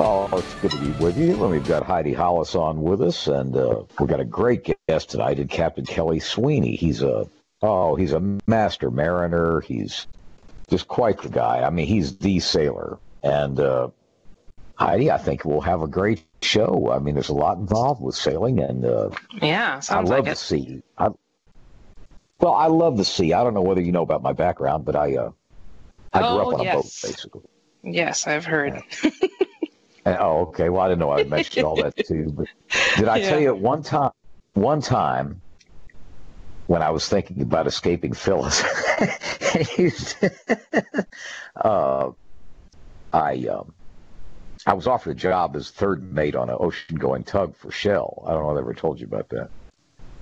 Well, it's good to be with you. And we've got Heidi Hollis on with us, and we've got a great guest tonight in Captain Kelly Sweeney. He's a master mariner. He's just quite the guy. I mean, he's the sailor. And Heidi, I think we'll have a great show. I mean, there's a lot involved with sailing, and sounds I love like the it. sea. I love the sea. I don't know whether you know about my background, but I grew up on a boat, basically. Yes, I've heard. Oh, okay. Well, I didn't know I mentioned all that too. But did I tell you at one time when I was thinking about escaping Phyllis, I was offered a job as third mate on an ocean-going tug for Shell. I don't know if I ever told you about that.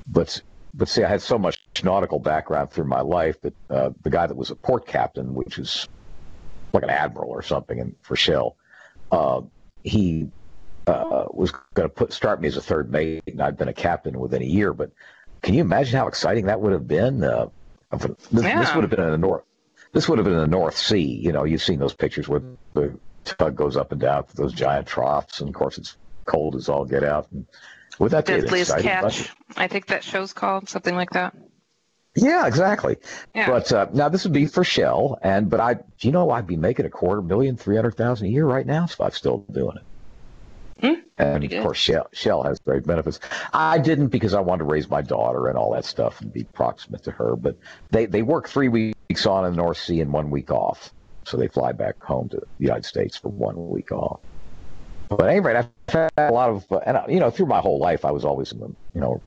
But see, I had so much nautical background through my life that the guy that was a port captain, which is like an admiral or something for Shell, he was going to start me as a third mate, and I'd been a captain within a year. But can you imagine how exciting that would have been? This would have been in the North. This would have been in the North Sea. You know, you've seen those pictures where the tug goes up and down through those giant troughs, and of course it's cold as all get out. And would that be Deadliest exciting? Catch, I think that show's called, something like that. Yeah, exactly. Yeah. But now this would be for Shell, but I'd be making $250,000, $300,000 a year right now if I'm still doing it. And of course, Shell has great benefits. I didn't because I wanted to raise my daughter and all that stuff and be proximate to her. But they work 3 weeks on in the North Sea and 1 week off, so they fly back home to the United States for 1 week off. But at any rate, I've had a lot of, through my whole life, I was always in the,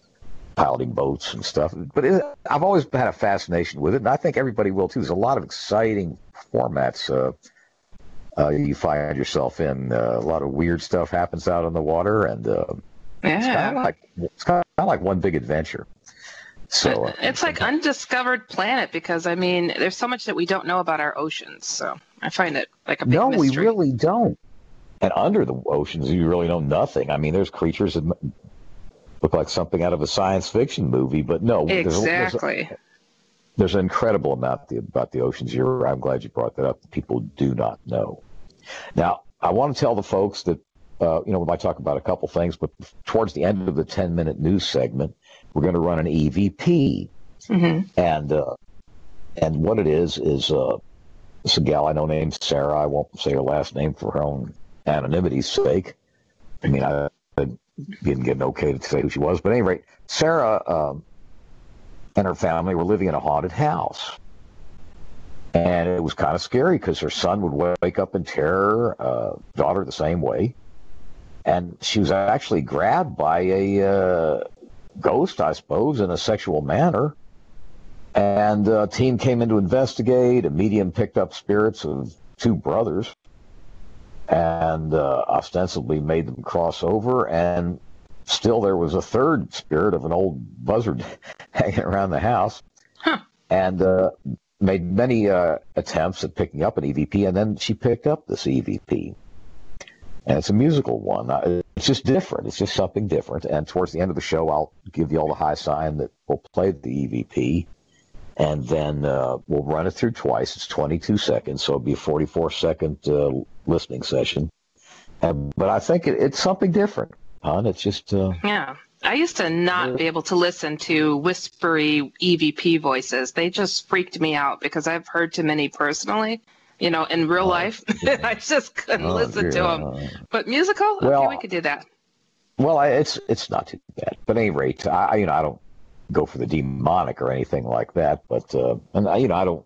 piloting boats and stuff. But I've always had a fascination with it, and I think everybody will too. There's a lot of exciting formats you find yourself in. A lot of weird stuff happens out on the water, and it's kind of like one big adventure. So it's like undiscovered planet because I mean, there's so much that we don't know about our oceans. So I find it like a big mystery. We really don't. And under the oceans, you really know nothing. I mean, there's creatures that look like something out of a science fiction movie, but no. Exactly. There's an incredible amount about the oceans. I'm glad you brought that up. That people do not know. Now, I want to tell the folks that, we might talk about a couple things, but towards the end of the 10-minute news segment, we're going to run an EVP. Mm-hmm. And what it is it's a gal I know named Sarah. I won't say her last name for her own anonymity's sake. I mean, I didn't get an okay to say who she was. But at any rate, Sarah and her family were living in a haunted house. And it was kind of scary because her son would wake up in terror, daughter the same way. And she was actually grabbed by a ghost, I suppose, in a sexual manner. And a team came in to investigate. A medium picked up spirits of 2 brothers and ostensibly made them cross over. And still there was a 3rd spirit of an old buzzard hanging around the house. Huh. And made many attempts at picking up an EVP, and then she picked up this EVP. And it's a musical one. It's just different. It's just something different. And towards the end of the show, I'll give you all the high sign that we'll play the EVP, and then we'll run it through twice. It's 22 seconds, so it'll be a 44-second listening session. But I think it's something different, hon. It's just... Yeah. I used to not be able to listen to whispery EVP voices. They just freaked me out because I've heard too many personally, in real life. I just couldn't listen to them. But musical? Okay, we could do that. Well, it's not too bad. But at any rate, I don't go for the demonic or anything like that. But I don't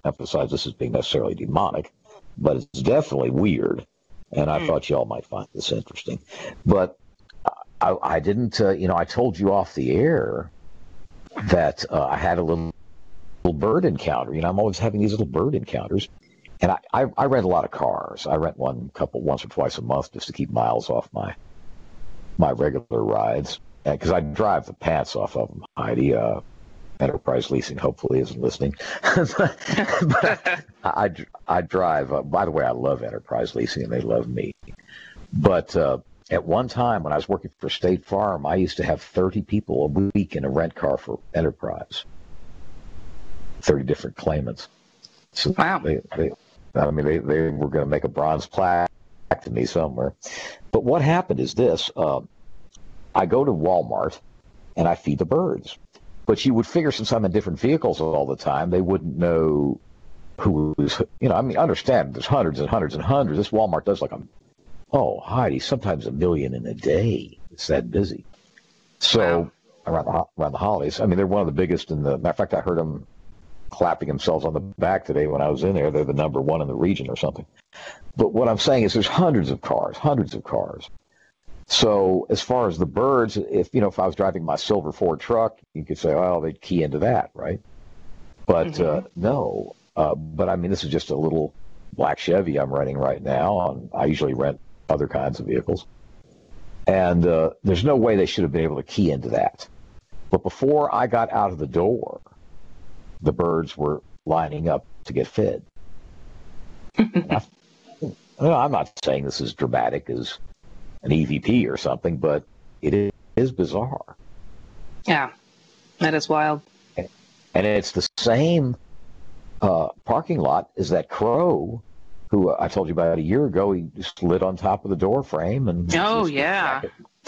emphasize this as being necessarily demonic, but it's definitely weird. And I thought y'all might find this interesting. But I didn't, I told you off the air that I had a little bird encounter. I'm always having these little bird encounters. And I rent a lot of cars. I rent one once or twice a month just to keep miles off my regular rides. Because I drive the pants off of them, Heidi. Enterprise Leasing hopefully isn't listening. but I drive. By the way, I love Enterprise Leasing, and they love me. But at one time, when I was working for State Farm, I used to have 30 people a week in a rent car for Enterprise. 30 different claimants. So wow. They were going to make a bronze plaque to me somewhere. But what happened is this. I go to Walmart, and I feed the birds. But you would figure since I'm in different vehicles all the time, they wouldn't know who was, I mean, understand, there's hundreds and hundreds and hundreds. This Walmart does Heidi, sometimes 1 million in a day. It's that busy. So around the holidays, I mean, they're one of the biggest matter of fact, I heard them clapping themselves on the back today when I was in there. They're the number one in the region or something. But what I'm saying is there's hundreds of cars. So as far as the birds, if I was driving my silver Ford truck, you could say, well, they'd key into that, right? But no. But I mean, this is just a little black Chevy I'm renting right now. And I usually rent other kinds of vehicles. And there's no way they should have been able to key into that. But before I got out of the door, the birds were lining up to get fed. I'm not saying this is dramatic as an EVP or something, but it is bizarre. Yeah, that is wild. And it's the same parking lot as that crow who I told you about a year ago. He just lit on top of the door frame. And it's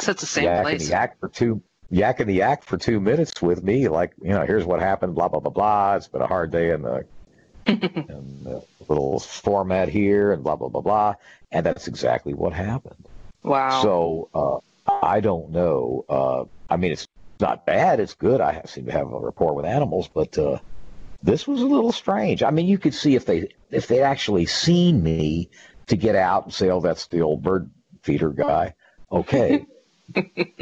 at the same place. Yakking the act for 2 minutes with me, here's what happened, blah, blah, blah, blah. It's been a hard day in the little format here and blah, blah, blah, blah. And that's exactly what happened. Wow. So I don't know. I mean, it's not bad. It's good. I seem to have a rapport with animals, but this was a little strange. I mean, you could see if they actually seen me to get out and say, oh, that's the old bird feeder guy. Okay.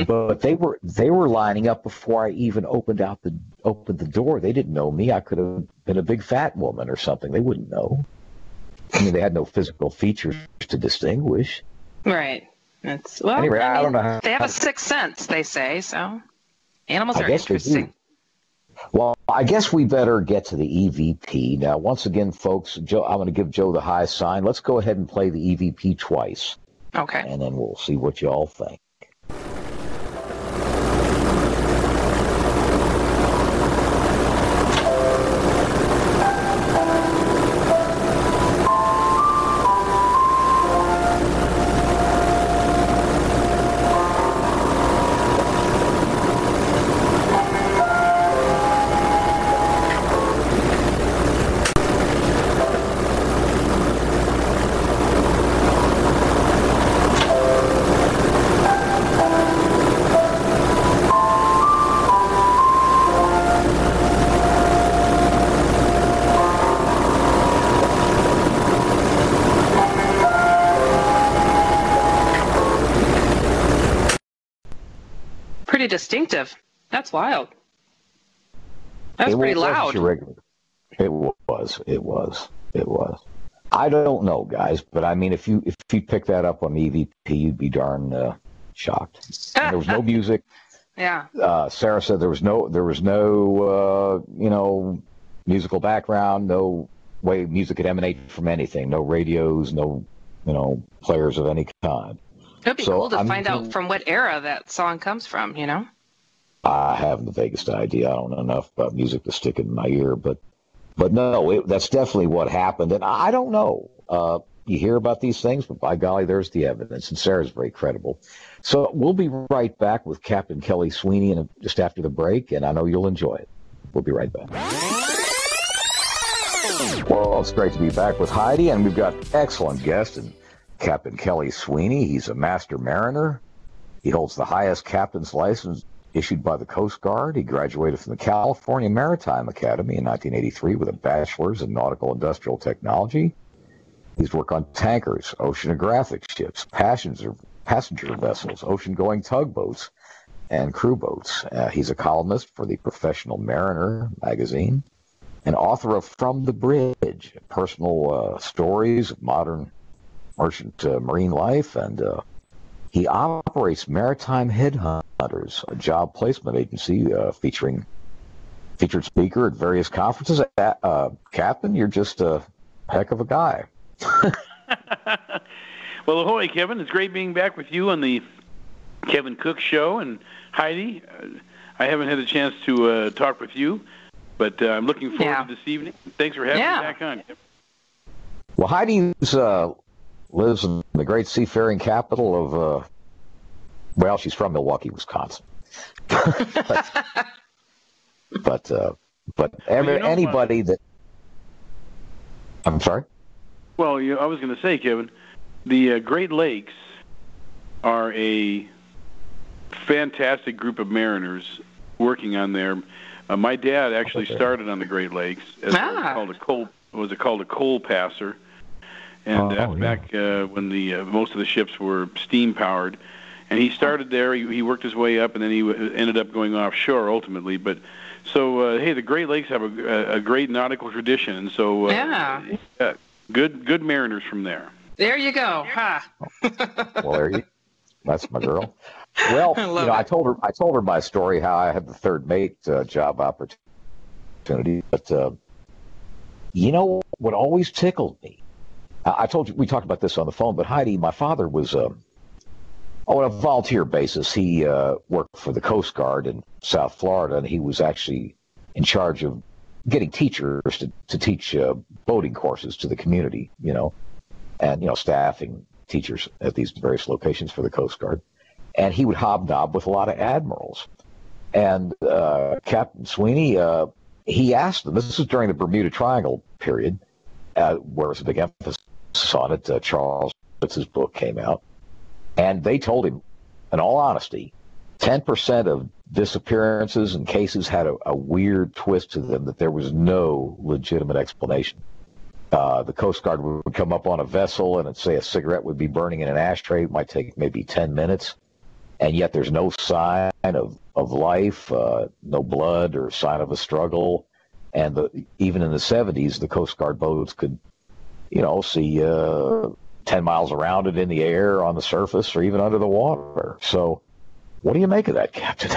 But they were lining up before I even opened the door. They didn't know me. I could have been a big fat woman or something. They wouldn't know. I mean, they had no physical features to distinguish. Right. Anyway, I don't know. They have a sixth sense, they say. So animals are interesting. Well, I guess we better get to the EVP. Now, once again, folks, Joe, I'm going to give Joe the high sign. Let's go ahead and play the EVP twice. Okay. And then we'll see what you all think. Pretty distinctive. That's wild. That's pretty loud. It was. I don't know, guys, but I mean, if you pick that up on the EVP, you'd be darn shocked. And there was no music. Yeah. Sarah said there was no musical background, no way music could emanate from anything, no radios, no players of any kind. It'd be cool to find out from what era that song comes from, I haven't the vaguest idea. I don't know enough about music to stick it in my ear, but no, that's definitely what happened. And I don't know. You hear about these things, but by golly, there's the evidence. And Sarah's very credible. So we'll be right back with Captain Kelly Sweeney just after the break, and I know you'll enjoy it. We'll be right back. Well, it's great to be back with Heidi, and we've got excellent guests and Captain Kelly Sweeney. He's a master mariner. He holds the highest captain's license issued by the Coast Guard. He graduated from the California Maritime Academy in 1983 with a bachelor's in nautical industrial technology. He's worked on tankers, oceanographic ships, passenger vessels, ocean-going tugboats, and crew boats. He's a columnist for the Professional Mariner magazine, and author of From the Bridge, personal stories of modern merchant marine life, and he operates Maritime Headhunters, a job placement agency featured speaker at various conferences. Captain, you're just a heck of a guy. Well, ahoy, Kevin. It's great being back with you on the Kevin Cook Show. And Heidi, I haven't had a chance to talk with you, but I'm looking forward to this evening. Thanks for having me back on, Kevin. Well, Heidi's lives in the great seafaring capital of, well, she's from Milwaukee, Wisconsin. but anybody that, I'm sorry? Well, I was going to say, Kevin, the Great Lakes are a fantastic group of mariners working on there. My dad actually started on the Great Lakes as was called a coal passer, and that's back when the most of the ships were steam powered. And he started there. He worked his way up, and then he ended up going offshore ultimately. But so hey, the Great Lakes have a great nautical tradition, and so good mariners from there. There you go. Ha. Well, that's my girl. Well, I told her my story, how I had the third mate job opportunity. But what always tickled me? I told you, we talked about this on the phone, but Heidi, my father was on a volunteer basis. He worked for the Coast Guard in South Florida, and he was actually in charge of getting teachers to teach boating courses to the community, and staffing teachers at these various locations for the Coast Guard. And he would hobnob with a lot of admirals. And Captain Sweeney, he asked them, this was during the Bermuda Triangle period, where there was a big emphasis on it. Charles Fitz's book came out. And they told him, in all honesty, 10% of disappearances and cases had a weird twist to them that there was no legitimate explanation. The Coast Guard would come up on a vessel and it'd say a cigarette would be burning in an ashtray. It might take maybe 10 minutes. And yet there's no sign of life, no blood or sign of a struggle. And even in the 70s, the Coast Guard boats could, see 10 miles around it in the air, on the surface, or even under the water. So what do you make of that, Captain?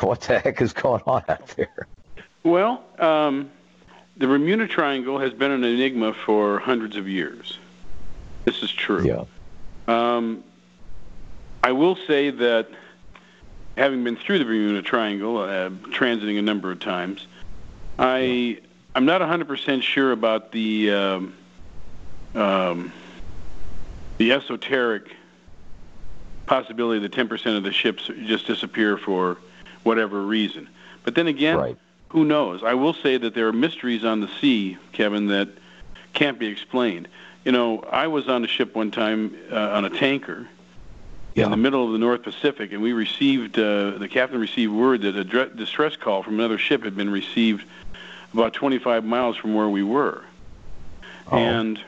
What the heck is going on out there? Well, the Bermuda Triangle has been an enigma for hundreds of years. This is true. Yeah. I will say that, having been through the Bermuda Triangle, transiting a number of times, I'm not 100% sure about the esoteric possibility that 10% of the ships just disappear for whatever reason. But then again, who knows? I will say that there are mysteries on the sea, Kevin, that can't be explained. I was on a ship one time on a tanker in the middle of the North Pacific, and we received, the captain received word that a distress call from another ship had been received about 25 miles from where we were. And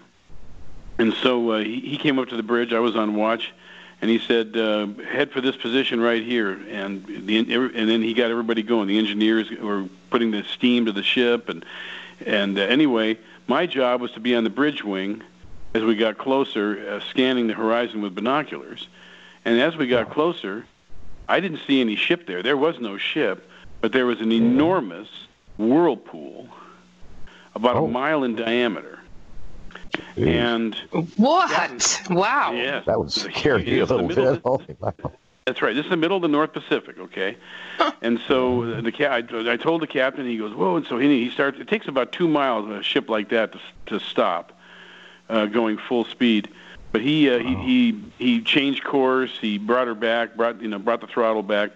so he came up to the bridge. I was on watch, and he said, head for this position right here. And then he got everybody going. The engineers were putting the steam to the ship. And anyway, my job was to be on the bridge wing as we got closer, scanning the horizon with binoculars. And as we got closer, I didn't see any ship there. There was no ship, but there was an enormous whirlpool about a mile in diameter. And what? Wow. Yes. That would scare you a little bit. That's right. This is the middle of the North Pacific, okay? And so I told the captain, he goes, whoa, and so he starts, it takes about 2 miles a ship like that to stop, going full speed. But he changed course, he brought her back, brought the throttle back,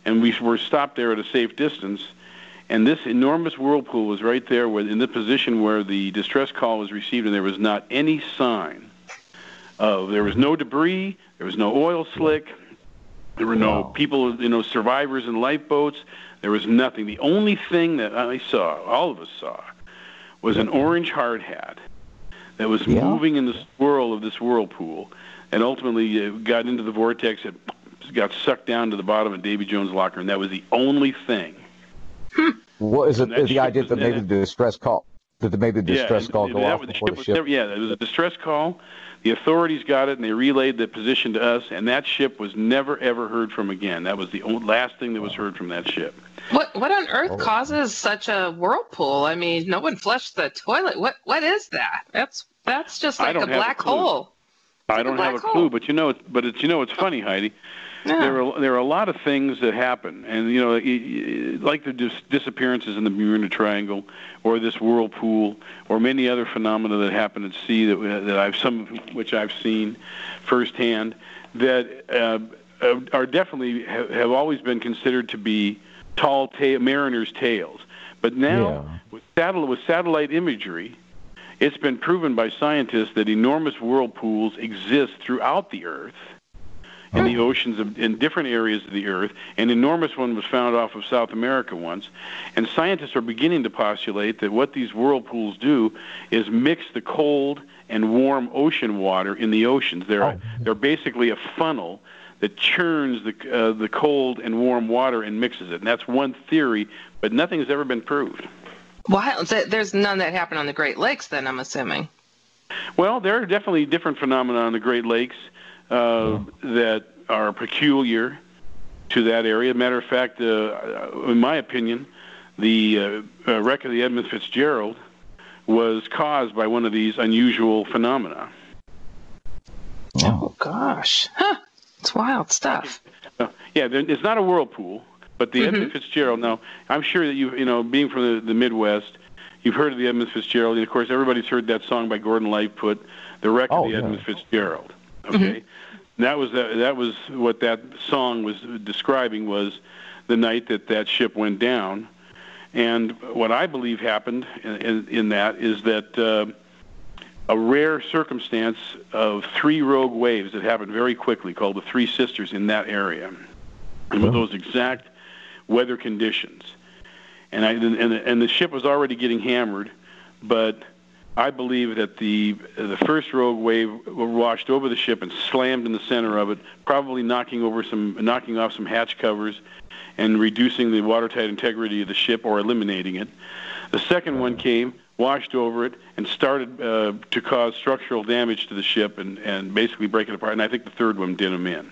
and we were stopped there at a safe distance. And this enormous whirlpool was right there in the position where the distress call was received, and there was not any sign there was no debris, there was no oil slick, there were no people, survivors in lifeboats, there was nothing. The only thing that I saw, all of us saw, was an orange hard hat that was moving in the swirl of this whirlpool, and ultimately it got into the vortex, it got sucked down to the bottom of Davy Jones' locker, and that was the only thing. Well, is the idea that maybe the distress call? Did maybe the distress call go off before the ship? There was a distress call. The authorities got it, and they relayed the position to us, and that ship was never, ever heard from again. That was the last thing that was heard from that ship. What on earth causes such a whirlpool? I mean, no one flushed the toilet. What is that? That's just like a black hole. I don't have a clue, but it's funny, Heidi. Yeah. There are a lot of things that happen, and like the disappearances in the Bermuda Triangle, or this whirlpool, or many other phenomena that happen at sea some of which I've seen firsthand, that are definitely have always been considered to be mariners' tales. But now with satellite imagery, it's been proven by scientists that enormous whirlpools exist throughout the Earth, in the oceans in different areas of the Earth. An enormous one was found off of South America once. And scientists are beginning to postulate that what these whirlpools do is mix the cold and warm ocean water in the oceans. They're basically a funnel that churns the cold and warm water and mixes it. And that's one theory, but nothing has ever been proved. Wow. So there's none that happened on the Great Lakes then, I'm assuming. Well, there are definitely different phenomena on the Great Lakes that are peculiar to that area. Matter of fact, in my opinion, the wreck of the Edmund Fitzgerald was caused by one of these unusual phenomena. Oh, gosh. Huh. It's wild stuff. Yeah, it's not a whirlpool, but the Edmund Fitzgerald, now, I'm sure that being from the Midwest, you've heard of the Edmund Fitzgerald, and of course everybody's heard that song by Gordon Lightfoot, The Wreck of the Edmund Fitzgerald. Okay? That was what that song was describing, was the night that ship went down. And what I believe happened in that is that a rare circumstance of 3 rogue waves that happened very quickly, called the Three Sisters, in that area, and with those exact weather conditions. And the ship was already getting hammered, but I believe that the first rogue wave washed over the ship and slammed in the center of it, probably knocking off some hatch covers and reducing the watertight integrity of the ship or eliminating it. The second one came, washed over it, and started to cause structural damage to the ship and basically break it apart. And I think the third one did them in.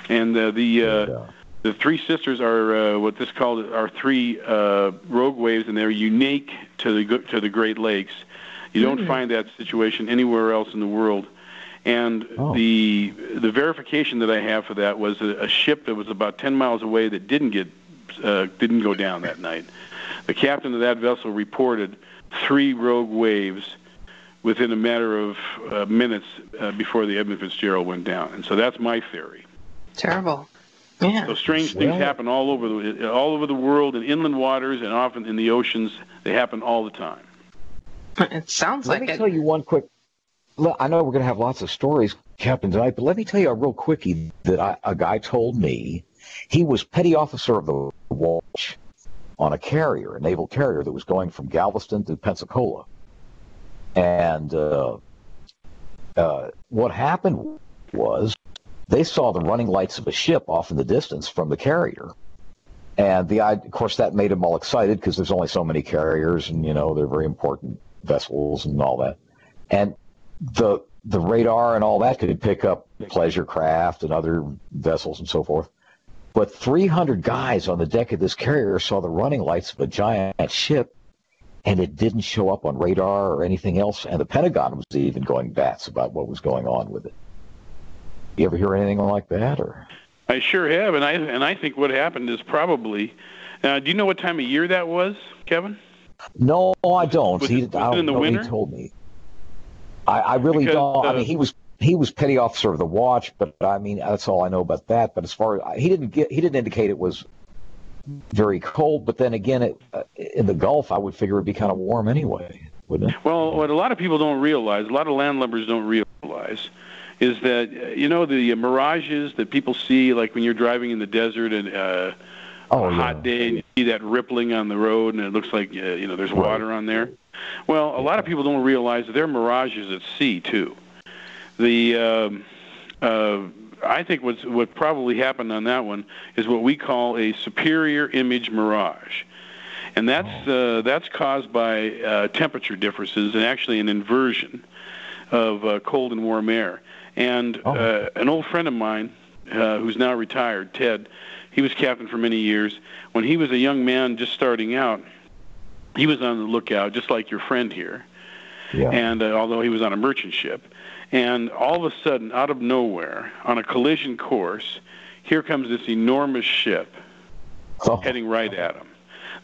And the Three Sisters are what this called are 3 rogue waves, and they're unique to the Great Lakes. You don't find that situation anywhere else in the world. And the verification that I have for that was a ship that was about 10 miles away that didn't go down that night. The captain of that vessel reported 3 rogue waves within a matter of minutes before the Edmund Fitzgerald went down. And so that's my theory. Terrible. Yeah. So strange things happen all over the world, in inland waters and often in the oceans. They happen all the time. It sounds like it. Let me tell you one quick. I know we're going to have lots of stories, Captain, tonight, but let me tell you a real quickie that a guy told me. He was petty officer of the watch on a carrier, a naval carrier that was going from Galveston to Pensacola. And what happened was they saw the running lights of a ship off in the distance from the carrier. And of course, that made them all excited because there's only so many carriers, and they're very important vessels and all that. And the radar and all that could pick up pleasure craft and other vessels and so forth. But 300 guys on the deck of this carrier saw the running lights of a giant ship, and it didn't show up on radar or anything else. And the Pentagon was even going bats about what was going on with it. You ever hear anything like that? Or I sure have, and I think what happened is probably. Do you know what time of year that was, Kevin? No, I don't. Was it in the winter? He told me. I really don't. I mean, he was petty officer of the watch, but I mean that's all I know about that. But as far as he didn't indicate it was very cold. But then again, in the Gulf, I would figure it'd be kind of warm anyway, wouldn't it? Well, what a lot of people don't realize, a lot of landlubbers don't realize, is that the mirages that people see, like when you're driving in the desert and on a hot day, and you see that rippling on the road, and it looks like there's water on there. Well, a lot of people don't realize that there are mirages at sea too. I think what probably happened on that one is what we call a superior image mirage, and that's caused by temperature differences and actually an inversion of cold and warm air. And an old friend of mine who's now retired, Ted, he was captain for many years. When he was a young man just starting out, he was on the lookout, just like your friend here. Yeah. And although he was on a merchant ship, And all of a sudden, out of nowhere, on a collision course, here comes this enormous ship heading right at him.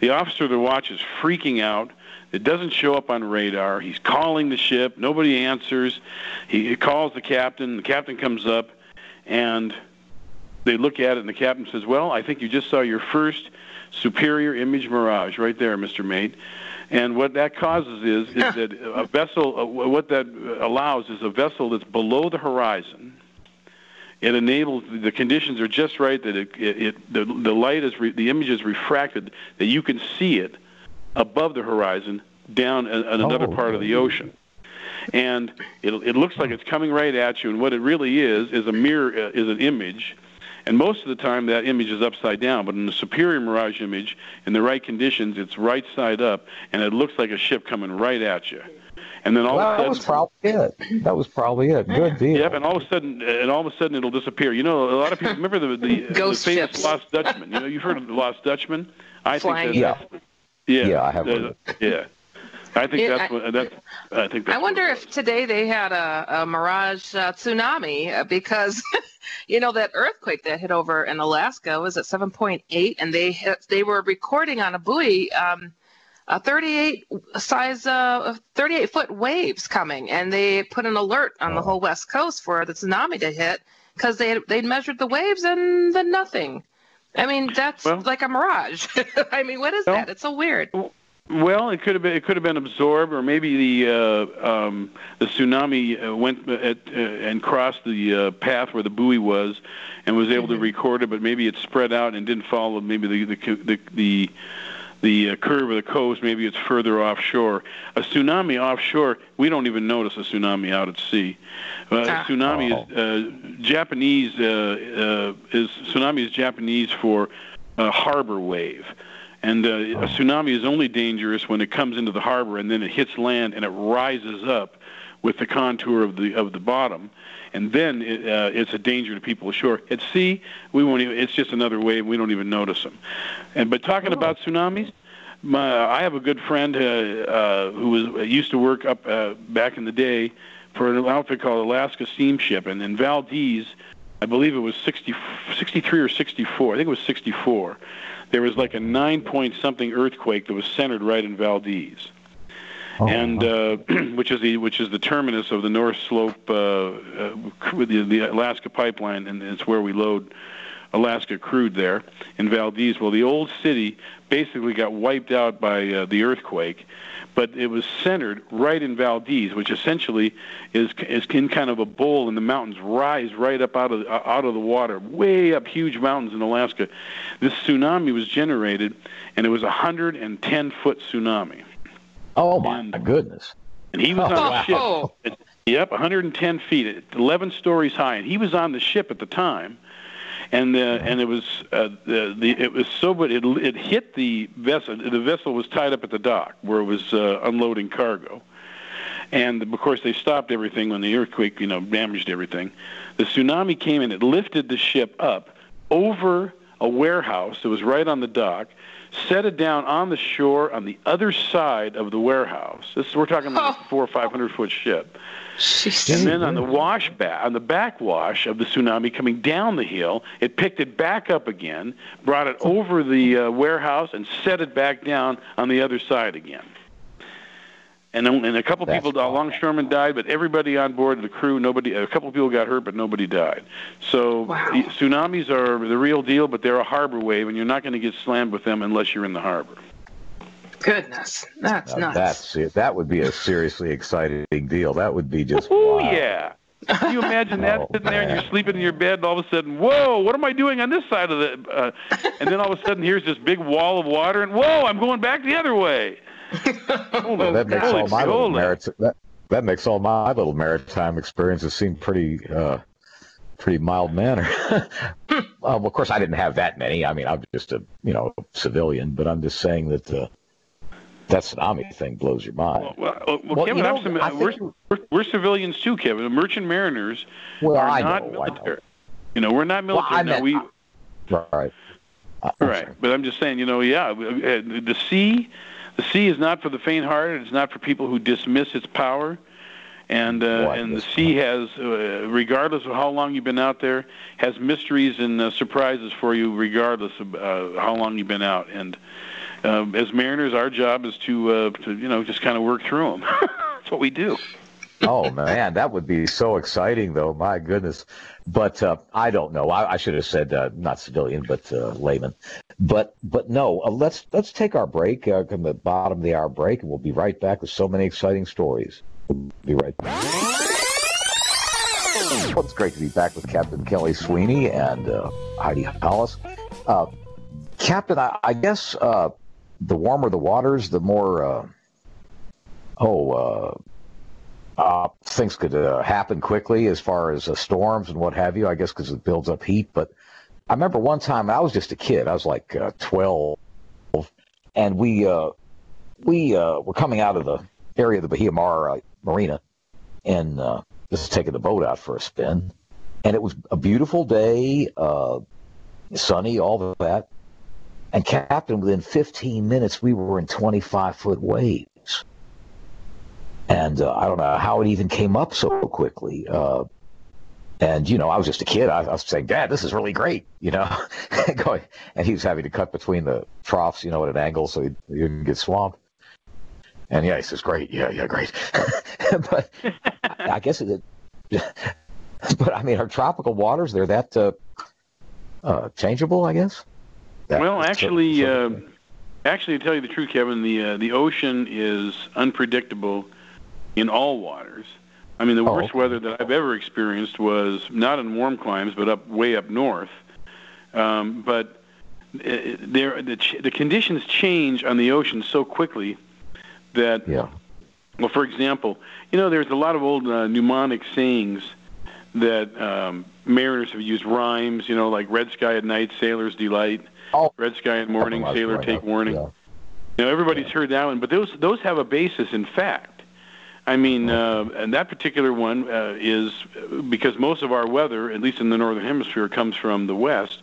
The officer of the watch is freaking out. It doesn't show up on radar. He's calling the ship. Nobody answers. He calls the captain. The captain comes up, and they look at it, and the captain says, well, I think you just saw your first superior image mirage right there, Mr. Mate. And what that causes is that a vessel, what that allows is a vessel that's below the horizon. It enables, the conditions are just right that the light is, the image is refracted, that you can see it above the horizon down in another part of the ocean. And it looks like it's coming right at you, and what it really is a mirror, is an image. And most of the time that image is upside down, but in the superior mirage image, in the right conditions, it's right side up, and it looks like a ship coming right at you. And then all of a sudden, that was probably it. Good deal. Yep, and all of a sudden it'll disappear. You know, a lot of people remember the famous Lost Dutchman. You know, you've heard of the Lost Dutchman. I think I have. Yeah. I think I think that's. I wonder if today they had a Mirage tsunami because, you know, that earthquake that hit over in Alaska was at 7.8, and they were recording on a buoy a 38-foot waves coming, and they put an alert on the whole West Coast for the tsunami to hit because they'd measured the waves and then nothing. I mean, that's like a mirage. I mean, what is that? It's so weird. Well, it could have been absorbed, or maybe the tsunami went and crossed the path where the buoy was, and was able to record it. But maybe it spread out and didn't follow maybe the curve of the coast. Maybe it's further offshore. A tsunami offshore, we don't even notice a tsunami out at sea. Tsunami is Japanese. Tsunami is Japanese for harbor wave. And a tsunami is only dangerous when it comes into the harbor and then it hits land and it rises up with the contour of the bottom, and then it's a danger to people ashore. At sea, we won't even. It's just another wave. We don't even notice them. But talking about tsunamis, I have a good friend who used to work up back in the day for an outfit called Alaska Steamship, and in Valdez, I believe it was 63 or 64. I think it was 64. There was like a 9-point-something earthquake that was centered right in Valdez, and which is the terminus of the North Slope with the Alaska pipeline, and it's where we load Alaska crude there in Valdez. Well, the old city basically got wiped out by the earthquake, but it was centered right in Valdez, which essentially is in kind of a bowl, and the mountains rise right up out of the water, way up, huge mountains in Alaska. This tsunami was generated, and it was a 110-foot tsunami. Oh my goodness! And he was on the ship. Yep, 110 feet, 11 stories high, and he was on the ship at the time. And it was it hit the vessel. The vessel was tied up at the dock where it was unloading cargo, and of course they stopped everything when the earthquake damaged everything. The tsunami came and it lifted the ship up over a warehouse that was right on the dock, set it down on the shore on the other side of the warehouse. We're talking like a 400 or 500 foot ship. And then on the backwash of the tsunami coming down the hill, it picked it back up again, brought it over the warehouse, and set it back down on the other side again. And a couple people, longshoremen died, but everybody on board the crew, a couple people got hurt, but nobody died. So tsunamis are the real deal, but they're a harbor wave, and you're not going to get slammed with them unless you're in the harbor. Goodness, that's nuts. That would be a seriously exciting deal. That would be just yeah. Can you imagine that sitting there and you're sleeping in your bed, and all of a sudden, whoa, what am I doing on this side of the... and then all of a sudden, here's this big wall of water, and whoa, I'm going back the other way. That makes all my little maritime experiences seem pretty mild manner. Of course, I didn't have that many. I mean, I'm just a civilian, but I'm just saying that that tsunami thing blows your mind. Well Kevin, we're civilians too, Kevin. Merchant mariners are not military. We're not military. Right. Right, but I'm just saying, the sea is not for the faint-hearted. It's not for people who dismiss its power. And the sea has, regardless of how long you've been out there, has mysteries and surprises for you, regardless of how long you've been out. And as mariners, our job is to just kind of work through them. That's what we do. Oh man, that would be so exciting, though. My goodness. But I don't know. I should have said not civilian, but layman. But no. Let's take our break, come the bottom of the hour break, and we'll be right back with so many exciting stories. We'll be right back. Well, it's great to be back with Captain Kelly Sweeney and Heidi Hollis. Captain, I guess the warmer the waters, the more things could happen quickly as far as storms and what have you, I guess, because it builds up heat. But I remember one time, I was just a kid. I was like 12, and we were coming out of the area of the Bahia Mar Marina, and just taking the boat out for a spin. And it was a beautiful day, sunny, all of that. And Captain, within 15 minutes, we were in 25-foot waves. And I don't know how it even came up so quickly. And, I was just a kid. I was saying, Dad, this is really great, and he was having to cut between the troughs, at an angle so he didn't get swamped. And, he says, great. Yeah, great. But I guess but, I mean, are tropical waters, they're that changeable, I guess? Actually, to tell you the truth, Kevin, the ocean is unpredictable in all waters. I mean, the worst weather that I've ever experienced was not in warm climes, but way up north. But the conditions change on the ocean so quickly that, well, for example, there's a lot of old mnemonic sayings that mariners have used, rhymes, like red sky at night, sailor's delight, red sky at morning, sailor take warning. Yeah. Everybody's heard that one, but those have a basis in fact. I mean, and that particular one is because most of our weather, at least in the northern hemisphere, comes from the west.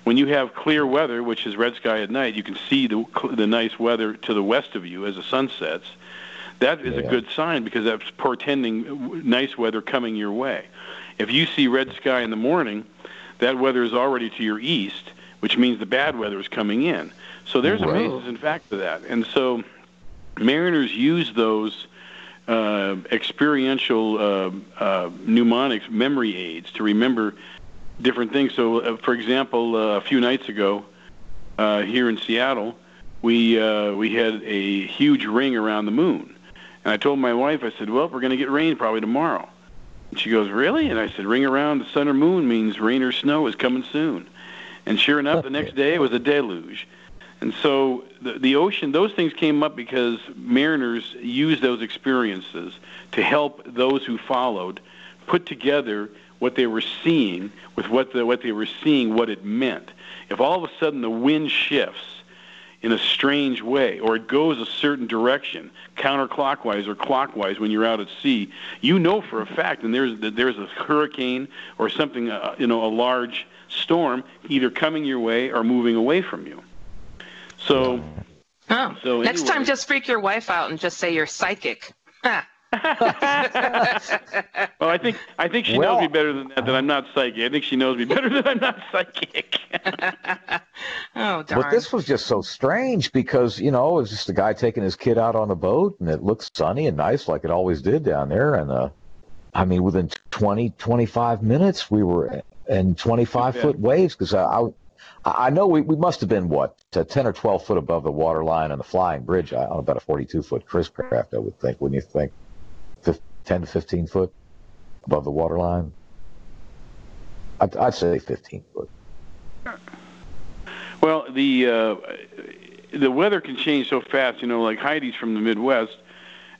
When you have clear weather, which is red sky at night, you can see the nice weather to the west of you as the sun sets. That is a good sign because that's portending nice weather coming your way. If you see red sky in the morning, that weather is already to your east, which means the bad weather is coming in. So there's a basis in fact to that. And so mariners use those experiential mnemonics, memory aids, to remember different things. So, for example, a few nights ago here in Seattle, we had a huge ring around the moon. And I told my wife, I said, well, we're going to get rain probably tomorrow. And she goes, really? And I said, ring around the sun or moon means rain or snow is coming soon. And sure enough, the next day it was a deluge. And so the ocean, those things came up because mariners used those experiences to help those who followed put together what they were seeing with what they were seeing, what it meant. If all of a sudden the wind shifts in a strange way, or it goes a certain direction, counterclockwise or clockwise when you're out at sea, you know for a fact, and there's a hurricane or something, a large storm either coming your way or moving away from you. So next time, just freak your wife out and just say you're psychic. Well, I think she knows me better than that I'm not psychic. I think she knows me better than I'm not psychic. Oh, darn. But this was just so strange because, it was just a guy taking his kid out on a boat, and it looked sunny and nice like it always did down there. And, I mean, within 25 minutes, we were in 25-foot waves because I know we must have been, 10 or 12 foot above the water line on the flying bridge on about a 42-foot cruise craft, I would think, wouldn't you think? 10 to 15 foot above the water line? I'd say 15 foot. Well, the weather can change so fast. Like Heidi's from the Midwest,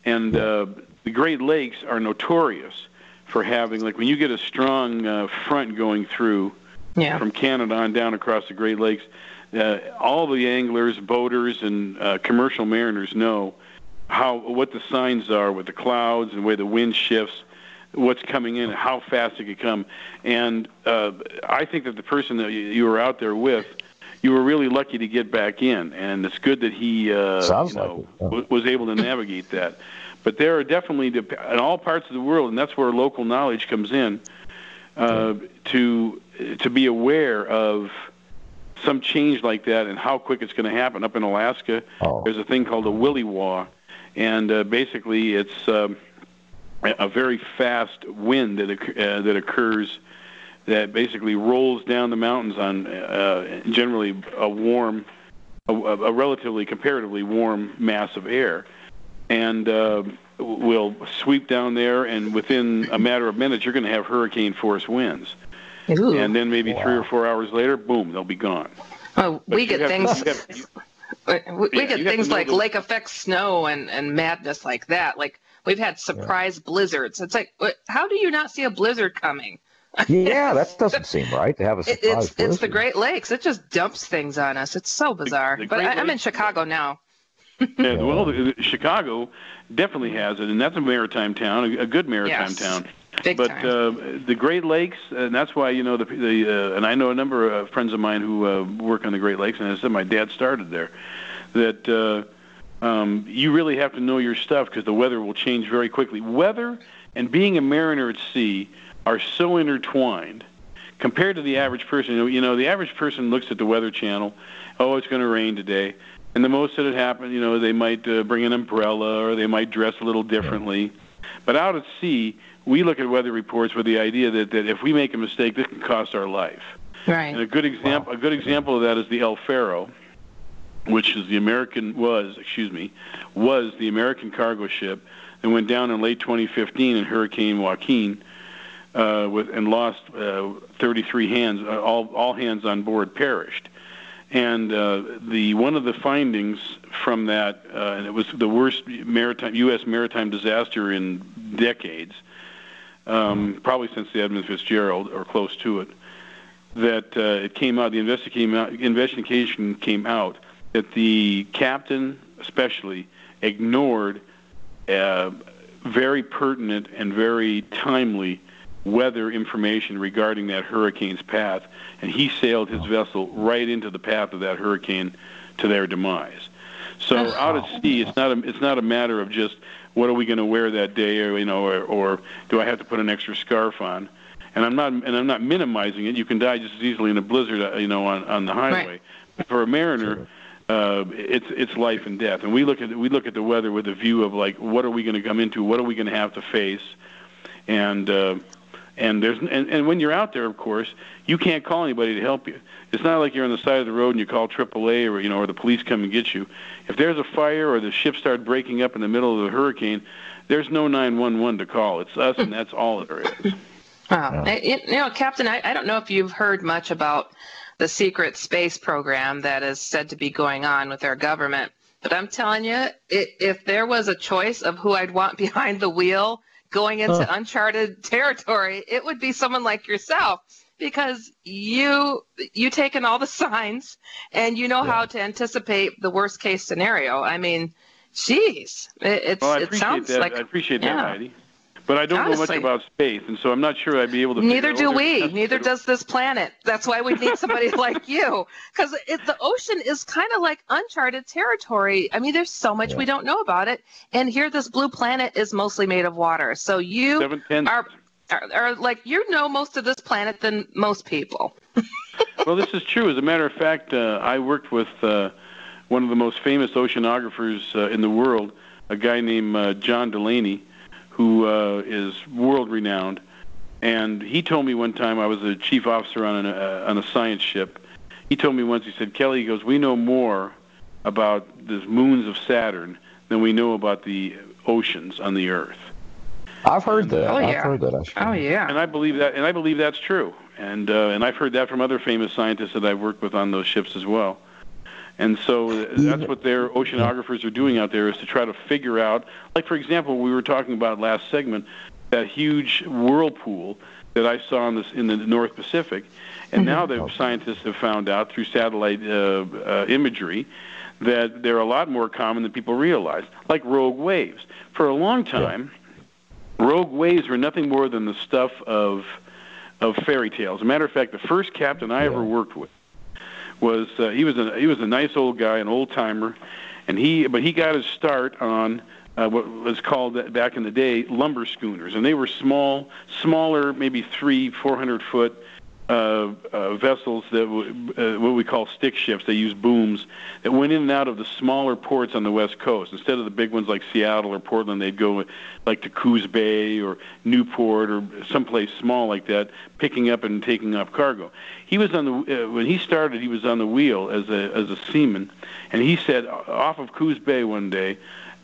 and the Great Lakes are notorious for having, like, when you get a strong front going through from Canada on down across the Great Lakes, all the anglers, boaters, and commercial mariners know what the signs are with the clouds and the way the wind shifts, what's coming in, and how fast it could come. And I think that the person that you were out there with, you were really lucky to get back in, and it's good that he was able to navigate that. But there are definitely, in all parts of the world, and that's where local knowledge comes in, to be aware of some change like that and how quick it's going to happen. Up in Alaska, there's a thing called a willy waw, and basically it's a very fast wind that occurs that basically rolls down the mountains on generally a relatively comparatively warm mass of air, and will sweep down there, and within a matter of minutes you're going to have hurricane force winds. Ooh. And then maybe 3 or 4 hours later, boom, they'll be gone. Oh, we get things. We get things like lake effect snow and madness like that. Like we've had surprise blizzards. It's like, how do you not see a blizzard coming? Yeah, that doesn't seem right to have a surprise blizzard. It's the Great Lakes. It just dumps things on us. It's so bizarre. But I'm in Chicago now. Yeah, well, Chicago definitely has it, and that's a maritime town, a good maritime town. Big but time. The Great Lakes, and that's why and I know a number of friends of mine who work on the Great Lakes, and I said my dad started there. That you really have to know your stuff because the weather will change very quickly. Weather and being a mariner at sea are so intertwined compared to the average person. You know, the average person looks at the Weather Channel. Oh, it's going to rain today. And the most that it happens, they might bring an umbrella or they might dress a little differently. But out at sea, we look at weather reports with the idea that if we make a mistake, this can cost our life. Right. And a good example of that is the El Faro, which is the American cargo ship that went down in late 2015 in Hurricane Joaquin, and lost 33 hands. All hands on board perished. And one of the findings from that, and it was the worst U.S. maritime disaster in decades, probably since the Edmund Fitzgerald or close to it, that it came out. The investigation came out that the captain, especially, ignored very pertinent and very timely weather information regarding that hurricane's path, and he sailed his vessel right into the path of that hurricane to their demise. So out at sea, it's not a matter of just what are we going to wear that day, or do I have to put an extra scarf on? And I'm not minimizing it. You can die just as easily in a blizzard, on the highway. Right. But for a mariner, it's life and death. And we look at the weather with a view of like, what are we going to come into? What are we going to have to face? And when you're out there, of course, you can't call anybody to help you. It's not like you're on the side of the road and you call AAA or the police come and get you. If there's a fire or the ship starts breaking up in the middle of the hurricane, there's no 911 to call. It's us, and that's all there is. Wow. Captain, I don't know if you've heard much about the secret space program that is said to be going on with our government, but I'm telling you, if there was a choice of who I'd want behind the wheel going into uncharted territory, it would be someone like yourself, because you take in all the signs and you know how to anticipate the worst case scenario. I mean, geez, it sounds like I appreciate that, Heidi. But I don't know much about space, and so I'm not sure I'd be able to. Neither do we. Neither does this planet. That's why we need somebody like you, because the ocean is kind of like uncharted territory. I mean, there's so much we don't know about it, and here this blue planet is mostly made of water. So you are like most of this planet than most people. Well, this is true. As a matter of fact, I worked with one of the most famous oceanographers in the world, a guy named John Delaney, who is world-renowned, and he told me one time, I was a chief officer on a science ship. He told me once, he said, Kelly, he goes, we know more about the moons of Saturn than we know about the oceans on the Earth. I've heard that. I've heard that. Actually. Oh yeah. And I believe that, and I believe that's true. And I've heard that from other famous scientists that I've worked with on those ships as well. And so that's what their oceanographers are doing out there, is to try to figure out, like, for example, we were talking about last segment, that huge whirlpool that I saw in the North Pacific. And now the scientists have found out through satellite imagery that they're a lot more common than people realize, like rogue waves. For a long time, rogue waves were nothing more than the stuff of fairy tales. As a matter of fact, the first captain I ever worked with was he was a nice old guy, an old timer, but he got his start on what was called back in the day lumber schooners, and they were smaller, maybe 300-400 foot vessels that what we call stick ships. They use booms that went in and out of the smaller ports on the West Coast. Instead of the big ones like Seattle or Portland, they'd go like to Coos Bay or Newport or someplace small like that, picking up and taking off cargo. He was on the when he started, he was on the wheel as a seaman, and he said off of Coos Bay one day,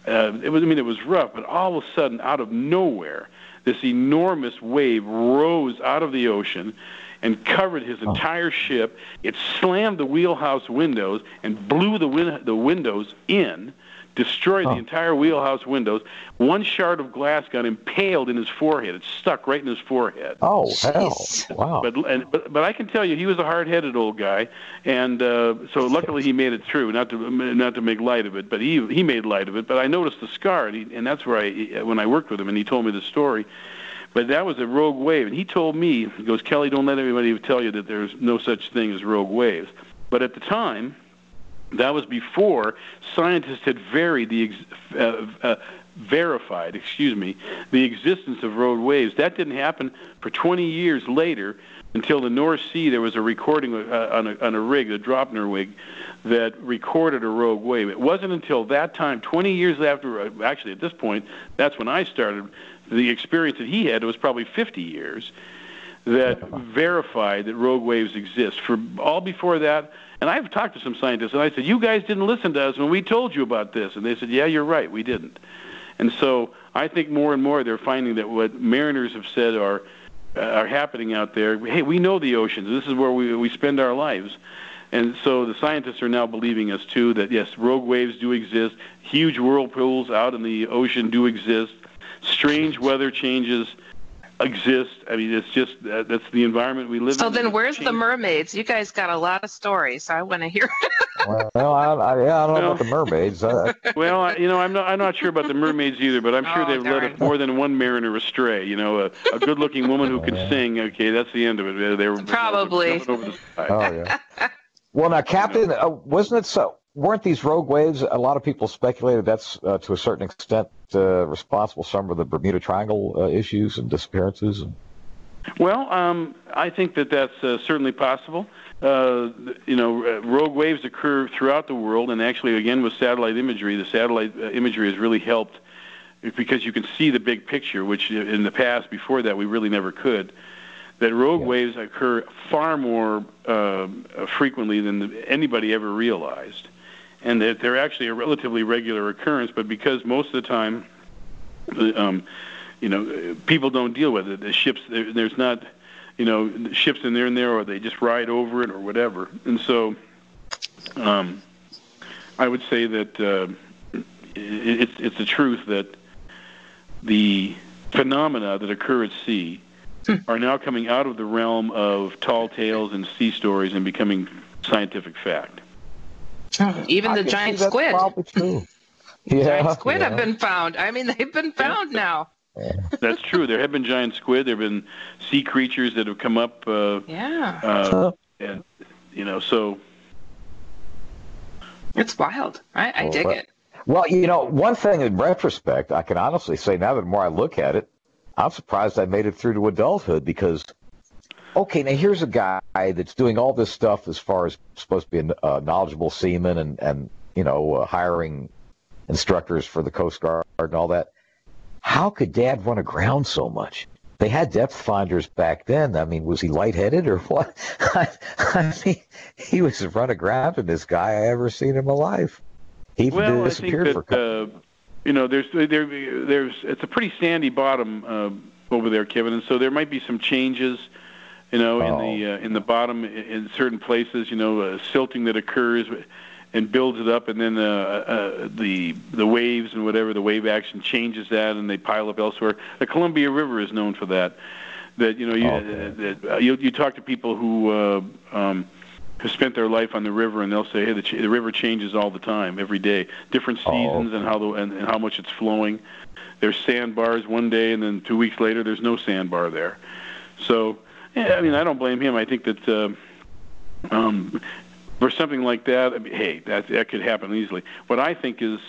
it was rough, but all of a sudden, out of nowhere, this enormous wave rose out of the ocean and covered his entire ship. It slammed the wheelhouse windows and blew the windows in, destroyed the entire wheelhouse windows. One shard of glass got impaled in his forehead. It stuck right in his forehead. Oh, hell. Wow. But I can tell you, he was a hard-headed old guy, and so luckily he made it through. Not to make light of it, but he made light of it. But I noticed the scar, and that's where when I worked with him, and he told me the story. But that was a rogue wave, and he told me, he goes, Kelly, don't let anybody tell you that there's no such thing as rogue waves. But at the time, that was before scientists had verified the existence of rogue waves. That didn't happen for 20 years later until the North Sea. There was a recording on a rig, a Dropner rig, that recorded a rogue wave. It wasn't until that time, 20 years after, actually at this point, that's when I started. The experience that he had, it was probably 50 years, that verified that rogue waves exist. For all before that, and I've talked to some scientists, and I said, you guys didn't listen to us when we told you about this. And they said, yeah, you're right, we didn't. And so I think more and more they're finding that what mariners have said are happening out there. Hey, we know the oceans. This is where we spend our lives. And so the scientists are now believing us, too, that, yes, rogue waves do exist. Huge whirlpools out in the ocean do exist. Strange weather changes exist. I mean, it's just that's the environment we live in. So then where's the mermaids? You guys got a lot of stories, so I want to hear. Well, I don't know about the mermaids. Well, I'm not sure about the mermaids either, but I'm sure they've led more than one mariner astray. A good-looking woman who can sing. Okay, that's the end of it. They were probably. Over the side. Oh yeah. Well, now, Captain, wasn't it so? Weren't these rogue waves? A lot of people speculated that's to a certain extent responsible for some of the Bermuda Triangle issues and disappearances. Well, I think that's certainly possible. Rogue waves occur throughout the world, and actually, again, with satellite imagery, the satellite imagery has really helped because you can see the big picture, which in the past, before that, we really never could. That rogue waves occur far more frequently than anybody ever realized. And that they're actually a relatively regular occurrence, but because most of the time, people don't deal with it. The ships, there's not, ships in there, or they just ride over it or whatever. And so, I would say that it's the truth that the phenomena that occur at sea are now coming out of the realm of tall tales and sea stories and becoming scientific fact. Even the giant squid. Giant squid have been found. I mean, they've been found now. That's true. There have been giant squid. There have been sea creatures that have come up. And so it's wild. I dig it. Well, one thing in retrospect, I can honestly say now that the more I look at it, I'm surprised I made it through to adulthood because. Okay, now here's a guy that's doing all this stuff as far as supposed to be a knowledgeable seaman and hiring instructors for the Coast Guard and all that. How could Dad run aground so much? They had depth finders back then. I mean, was he lightheaded or what? I mean, he was as run aground in this guy I ever seen in my life. He disappeared I think that, there's it's a pretty sandy bottom over there, Kevin, and so there might be some changes. In the bottom in certain places, silting that occurs and builds it up, and then the waves and whatever the wave action changes that, and they pile up elsewhere. The Columbia River is known for that. You talk to people who spent their life on the river, and they'll say, "Hey, the river changes all the time, every day, different seasons, and how much it's flowing. There's sandbars one day, and then 2 weeks later, there's no sandbar there." So. Yeah, I mean, I don't blame him. I think that for something like that, that could happen easily. What I think is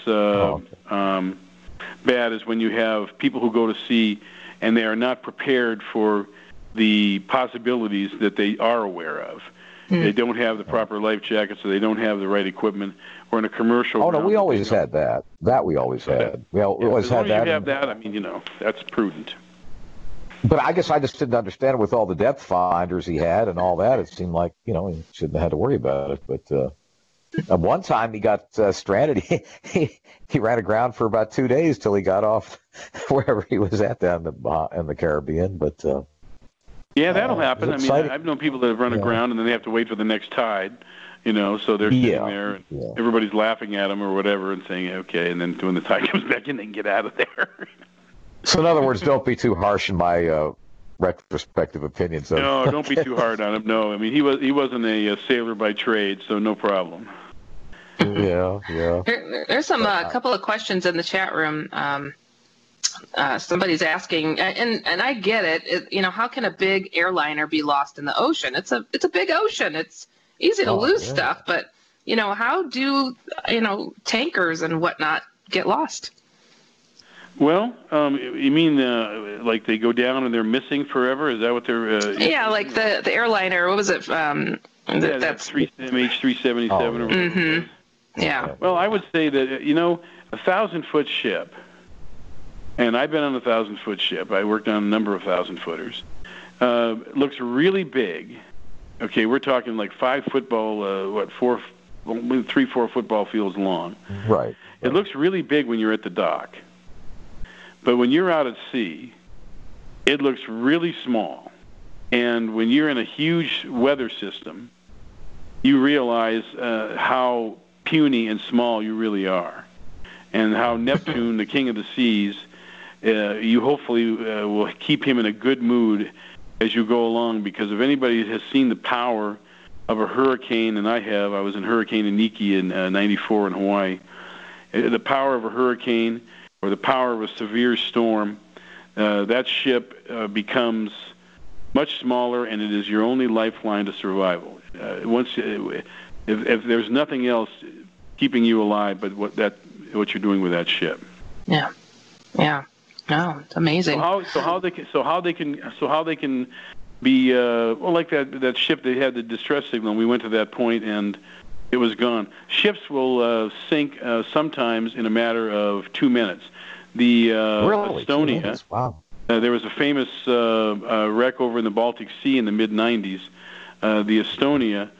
bad is when you have people who go to sea and they are not prepared for the possibilities that they are aware of. They don't have the proper life jackets, so they don't have the right equipment. Or in a commercial. Oh no, we always had that. That we always had. We always had that. As long as you have that, I mean, that's prudent. But I guess I just didn't understand it with all the depth finders he had and all that. It seemed like he shouldn't have had to worry about it. But at one time he got stranded. He ran aground for about 2 days till he got off wherever he was at down in the Caribbean. But yeah, that'll happen. I mean, I've known people that have run aground and then they have to wait for the next tide, so they're sitting there and everybody's laughing at them or whatever and saying, okay, and then when the tide comes back in, they can get out of there. So in other words, don't be too harsh in my retrospective opinions. No, don't be too hard on him. No, I mean, he wasn't a sailor by trade, so no problem. Yeah. There's some couple of questions in the chat room. Somebody's asking, and I get it. How can a big airliner be lost in the ocean? It's a big ocean. It's easy to lose stuff, but how do tankers and whatnot get lost? Well, you mean like they go down and they're missing forever? Is that what they're? Yeah, like the airliner. What was it? That's MH377 or whatever. Yeah. Well, I would say that 1,000-foot ship. And I've been on a 1,000-foot ship. I worked on a number of 1,000-footers. Looks really big. Okay, we're talking like 5 football, 3-4 football fields long. Right. It looks really big when you're at the dock. But when you're out at sea, it looks really small. And when you're in a huge weather system, you realize how puny and small you really are. And how Neptune, the king of the seas, you hopefully will keep him in a good mood as you go along, because if anybody has seen the power of a hurricane, and I was in Hurricane Iniki in 94 in Hawaii, the power of a hurricane or the power of a severe storm, that ship becomes much smaller, and it is your only lifeline to survival. If there's nothing else keeping you alive but what you're doing with that ship. Yeah. No, it's amazing. So how they can be like that ship. They had the distress signal. And we went to that point and it was gone. Ships will sink sometimes in a matter of 2 minutes. The really? Estonia. Wow. There was a famous wreck over in the Baltic Sea in the mid-'90s. The Estonia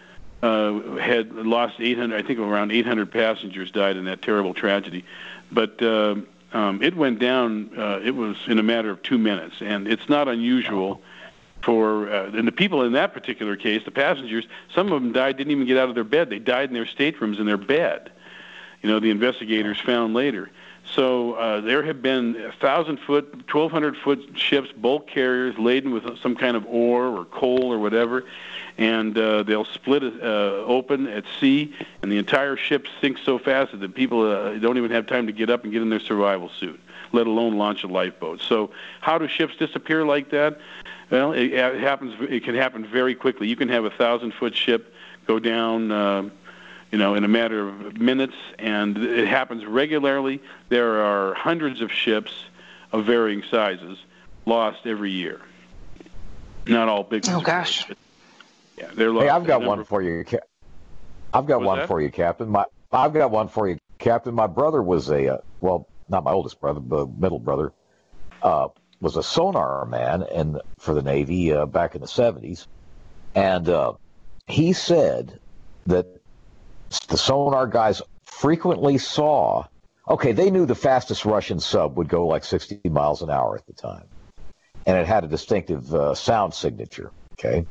had lost 800. I think around 800 passengers died in that terrible tragedy. But it went down. It was in a matter of 2 minutes, and it's not unusual for. And the people in that particular case, the passengers, some of them died, didn't even get out of their bed. They died in their staterooms in their bed. The investigators found later. So there have been 1,000-foot, 1,200-foot ships, bulk carriers laden with some kind of ore or coal or whatever, and they'll split it open at sea, and the entire ship sinks so fast that the people don't even have time to get up and get in their survival suit, let alone launch a lifeboat. So how do ships disappear like that? Well, it happens. It can happen very quickly. You can have a 1,000-foot ship go down in a matter of minutes, and it happens regularly. There are hundreds of ships of varying sizes lost every year. Not all big ones. Oh, gosh. Yeah, they're lost. Hey, I've got one for you. I've got one for you, Captain. I've got one for you, Captain. My brother was not my oldest brother, but middle brother, was a sonar man for the Navy back in the 70s. And he said that the sonar guys frequently saw, they knew the fastest Russian sub would go like 60 miles an hour at the time. And it had a distinctive sound signature, okay?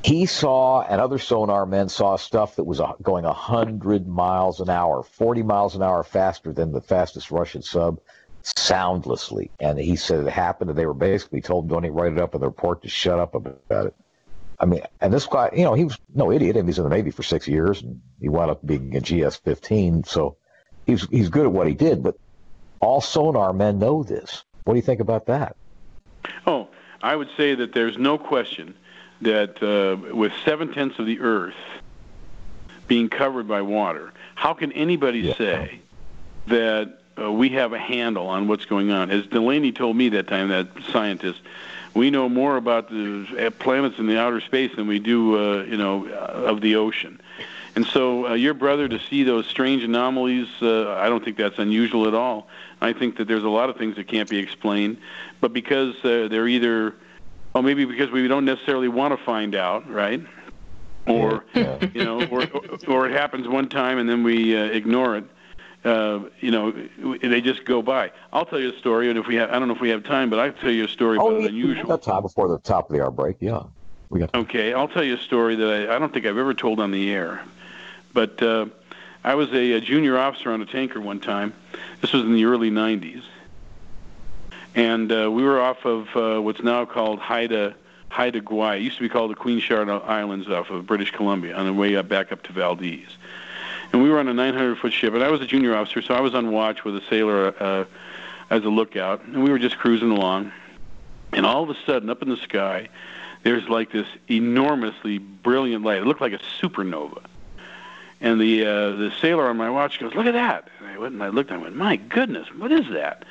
He saw, and other sonar men saw stuff that was going 100 miles an hour, 40 miles an hour faster than the fastest Russian sub, soundlessly. And he said it happened, and they were basically told, don't even write it up in the report, to shut up about it. I mean, and this guy, he was no idiot. I mean, he's in the Navy for 6 years, and he wound up being a GS-15, so he's good at what he did. But all sonar men know this. What do you think about that? Oh, I would say that there's no question that with 7/10 of the Earth being covered by water, how can anybody say that we have a handle on what's going on. As Delaney told me that time, that scientist, we know more about the planets in the outer space than we do, of the ocean. And so your brother, to see those strange anomalies, I don't think that's unusual at all. I think that there's a lot of things that can't be explained, but because they're either, well, maybe because we don't necessarily want to find out, right? Or, or it happens one time and then we ignore it. They just go by. I'll tell you a story, and I don't know if we have time, but I'll tell you a story about an unusual. We got time before the top of the hour break. Yeah, we got time. Okay, I'll tell you a story that I don't think I've ever told on the air, but I was a junior officer on a tanker one time. This was in the early '90s, and we were off of what's now called Haida Gwaii. It used to be called the Queen Charlotte Islands off of British Columbia on the way back up to Valdez. And we were on a 900-foot ship, and I was a junior officer, so I was on watch with a sailor as a lookout, and we were just cruising along. And all of a sudden, up in the sky, there's like this enormously brilliant light. It looked like a supernova. And the sailor on my watch goes, "Look at that!" And I went and I looked, and I went, "My goodness, what is that?"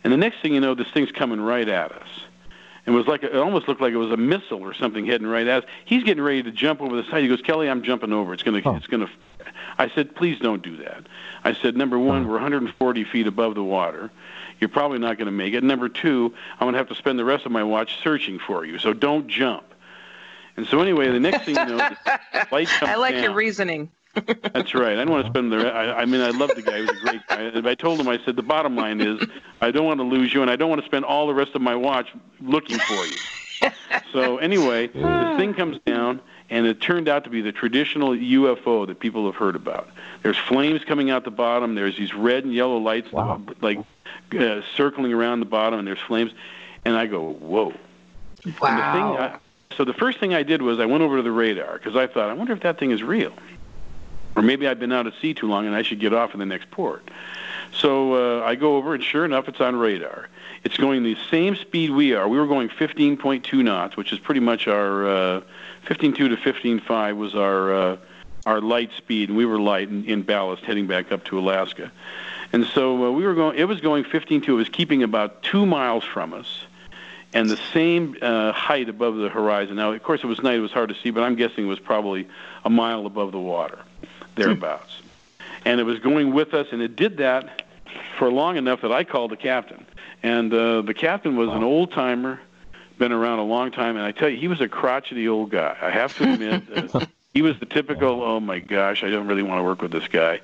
And the next thing you know, this thing's coming right at us. It almost looked like it was a missile or something heading right at us. He's getting ready to jump over the side. He goes, "Kelly, I'm jumping over. It's gonna." I said, "Please don't do that." I said, "Number one, we're 140 feet above the water. You're probably not going to make it. Number two, I'm going to have to spend the rest of my watch searching for you, so don't jump." And so anyway, the next thing you know, the light comes I like down. your reasoning. That's right. I don't want to spend I love the guy. He was a great guy. And I told him, I said, the bottom line is, I don't want to lose you, and I don't want to spend all the rest of my watch looking for you. So anyway, this thing comes down, and it turned out to be the traditional UFO that people have heard about. There's flames coming out the bottom. There's these red and yellow lights circling around the bottom, and there's flames. And I go, whoa. Wow. So the first thing I did was I went over to the radar, because I thought, I wonder if that thing is real. Or maybe I've been out at sea too long and I should get off in the next port. So I go over, and sure enough, it's on radar. It's going the same speed we are. We were going 15.2 knots, which is pretty much our 15.2 to 15.5 was our light speed, and we were light in ballast heading back up to Alaska. And so we were going. It was going 15.2. It was keeping about 2 miles from us, and the same height above the horizon. Now, of course, it was night. It was hard to see, but I'm guessing it was probably a mile above the water, thereabouts. And it was going with us, and it did that for long enough that I called the captain. And the captain was an old-timer, been around a long time, and I tell you, he was a crotchety old guy. I have to admit, he was the typical, oh, my gosh, I don't really want to work with this guy.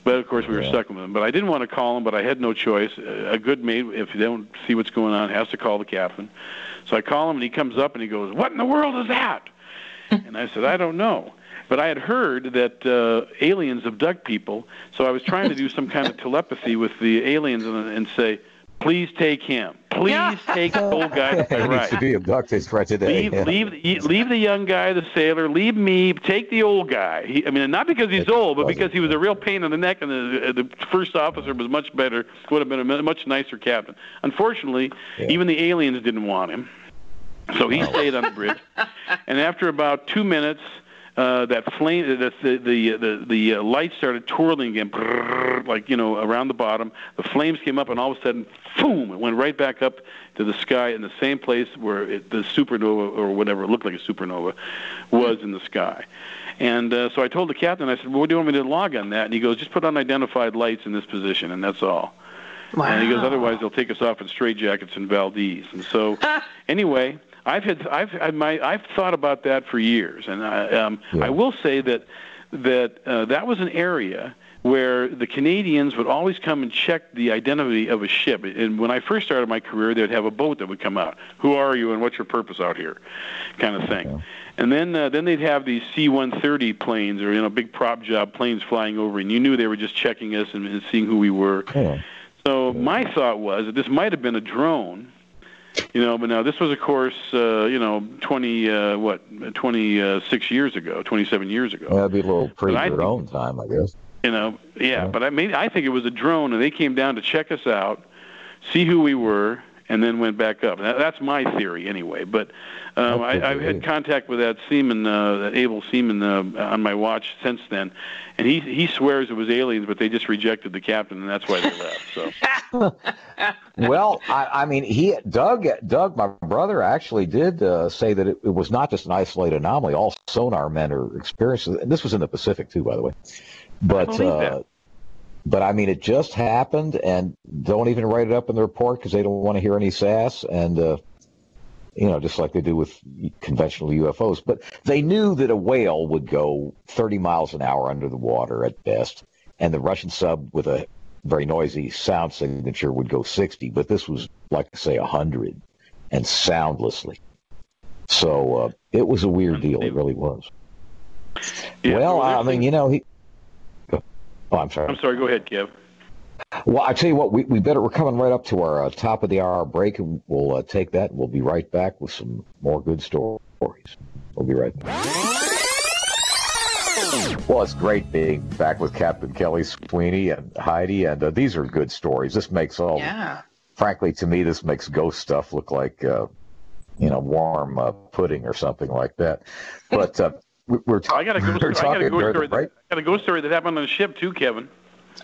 But, of course, we were stuck with him. But I didn't want to call him, but I had no choice. A good mate, if you don't see what's going on, has to call the captain. So I call him, and he comes up, and he goes, "What in the world is that?" And I said, "I don't know." But I had heard that aliens abduct people, so I was trying to do some kind of telepathy with the aliens and say, "Please take him. Please take the old guy to the right. He needs to be abducted right today." Leave the young guy, the sailor. Leave me. Take the old guy. Not because he's old, but because he was a real pain in the neck, and the first officer was much better. Would have been a much nicer captain. Unfortunately, even the aliens didn't want him, so he stayed on the bridge. And after about 2 minutes, that flame, the light started twirling again, around the bottom. The flames came up, and all of a sudden, boom! It went right back up to the sky in the same place where the supernova, or whatever it looked like a supernova, was in the sky. And so I told the captain, I said, "Well, what do you want me to log on that?" And he goes, "Just put unidentified lights in this position, and that's all." Wow. And he goes, "Otherwise, they'll take us off in straitjackets in Valdez." And so, anyway. I've thought about that for years, and I will say that was an area where the Canadians would always come and check the identity of a ship. And when I first started my career, they'd have a boat that would come out. "Who are you, and what's your purpose out here?" kind of thing. Okay. And then they'd have these C-130 planes, or big prop job planes flying over, and you knew they were just checking us and seeing who we were. Yeah. So my thought was that this might have been a drone. But now this was, of course, 26 years ago, 27 years ago. That'd be a little pre-drone time, I guess. But I think it was a drone, and they came down to check us out, see who we were, and then went back up. That's my theory anyway. But I've had contact with that seaman, that able seaman, on my watch since then, and he swears it was aliens, but they just rejected the captain, and that's why they left. So. Well, I mean, Doug, my brother, actually did say that it was not just an isolated anomaly. All sonar men are experiencing. And this was in the Pacific too, by the way. But I mean, it just happened, and don't even write it up in the report because they don't want to hear any sass, and just like they do with conventional UFOs. But they knew that a whale would go 30 miles an hour under the water at best, and the Russian sub with a very noisy sound signature would go 60. But this was, like I say, 100, and soundlessly. So it was a weird deal. It really was. Yeah, well, I mean, he. Oh, I'm sorry. I'm sorry. Go ahead, Kev. Well, I tell you what, we're coming right up to our top of the hour break, and we'll take that. And we'll be right back with some more good stories. We'll be right back. Well, it's great being back with Captain Kelly Sweeney and Heidi, and these are good stories. This makes frankly, to me, this makes ghost stuff look like, warm pudding or something like that. But I got a ghost story that happened on a ship too, Kevin.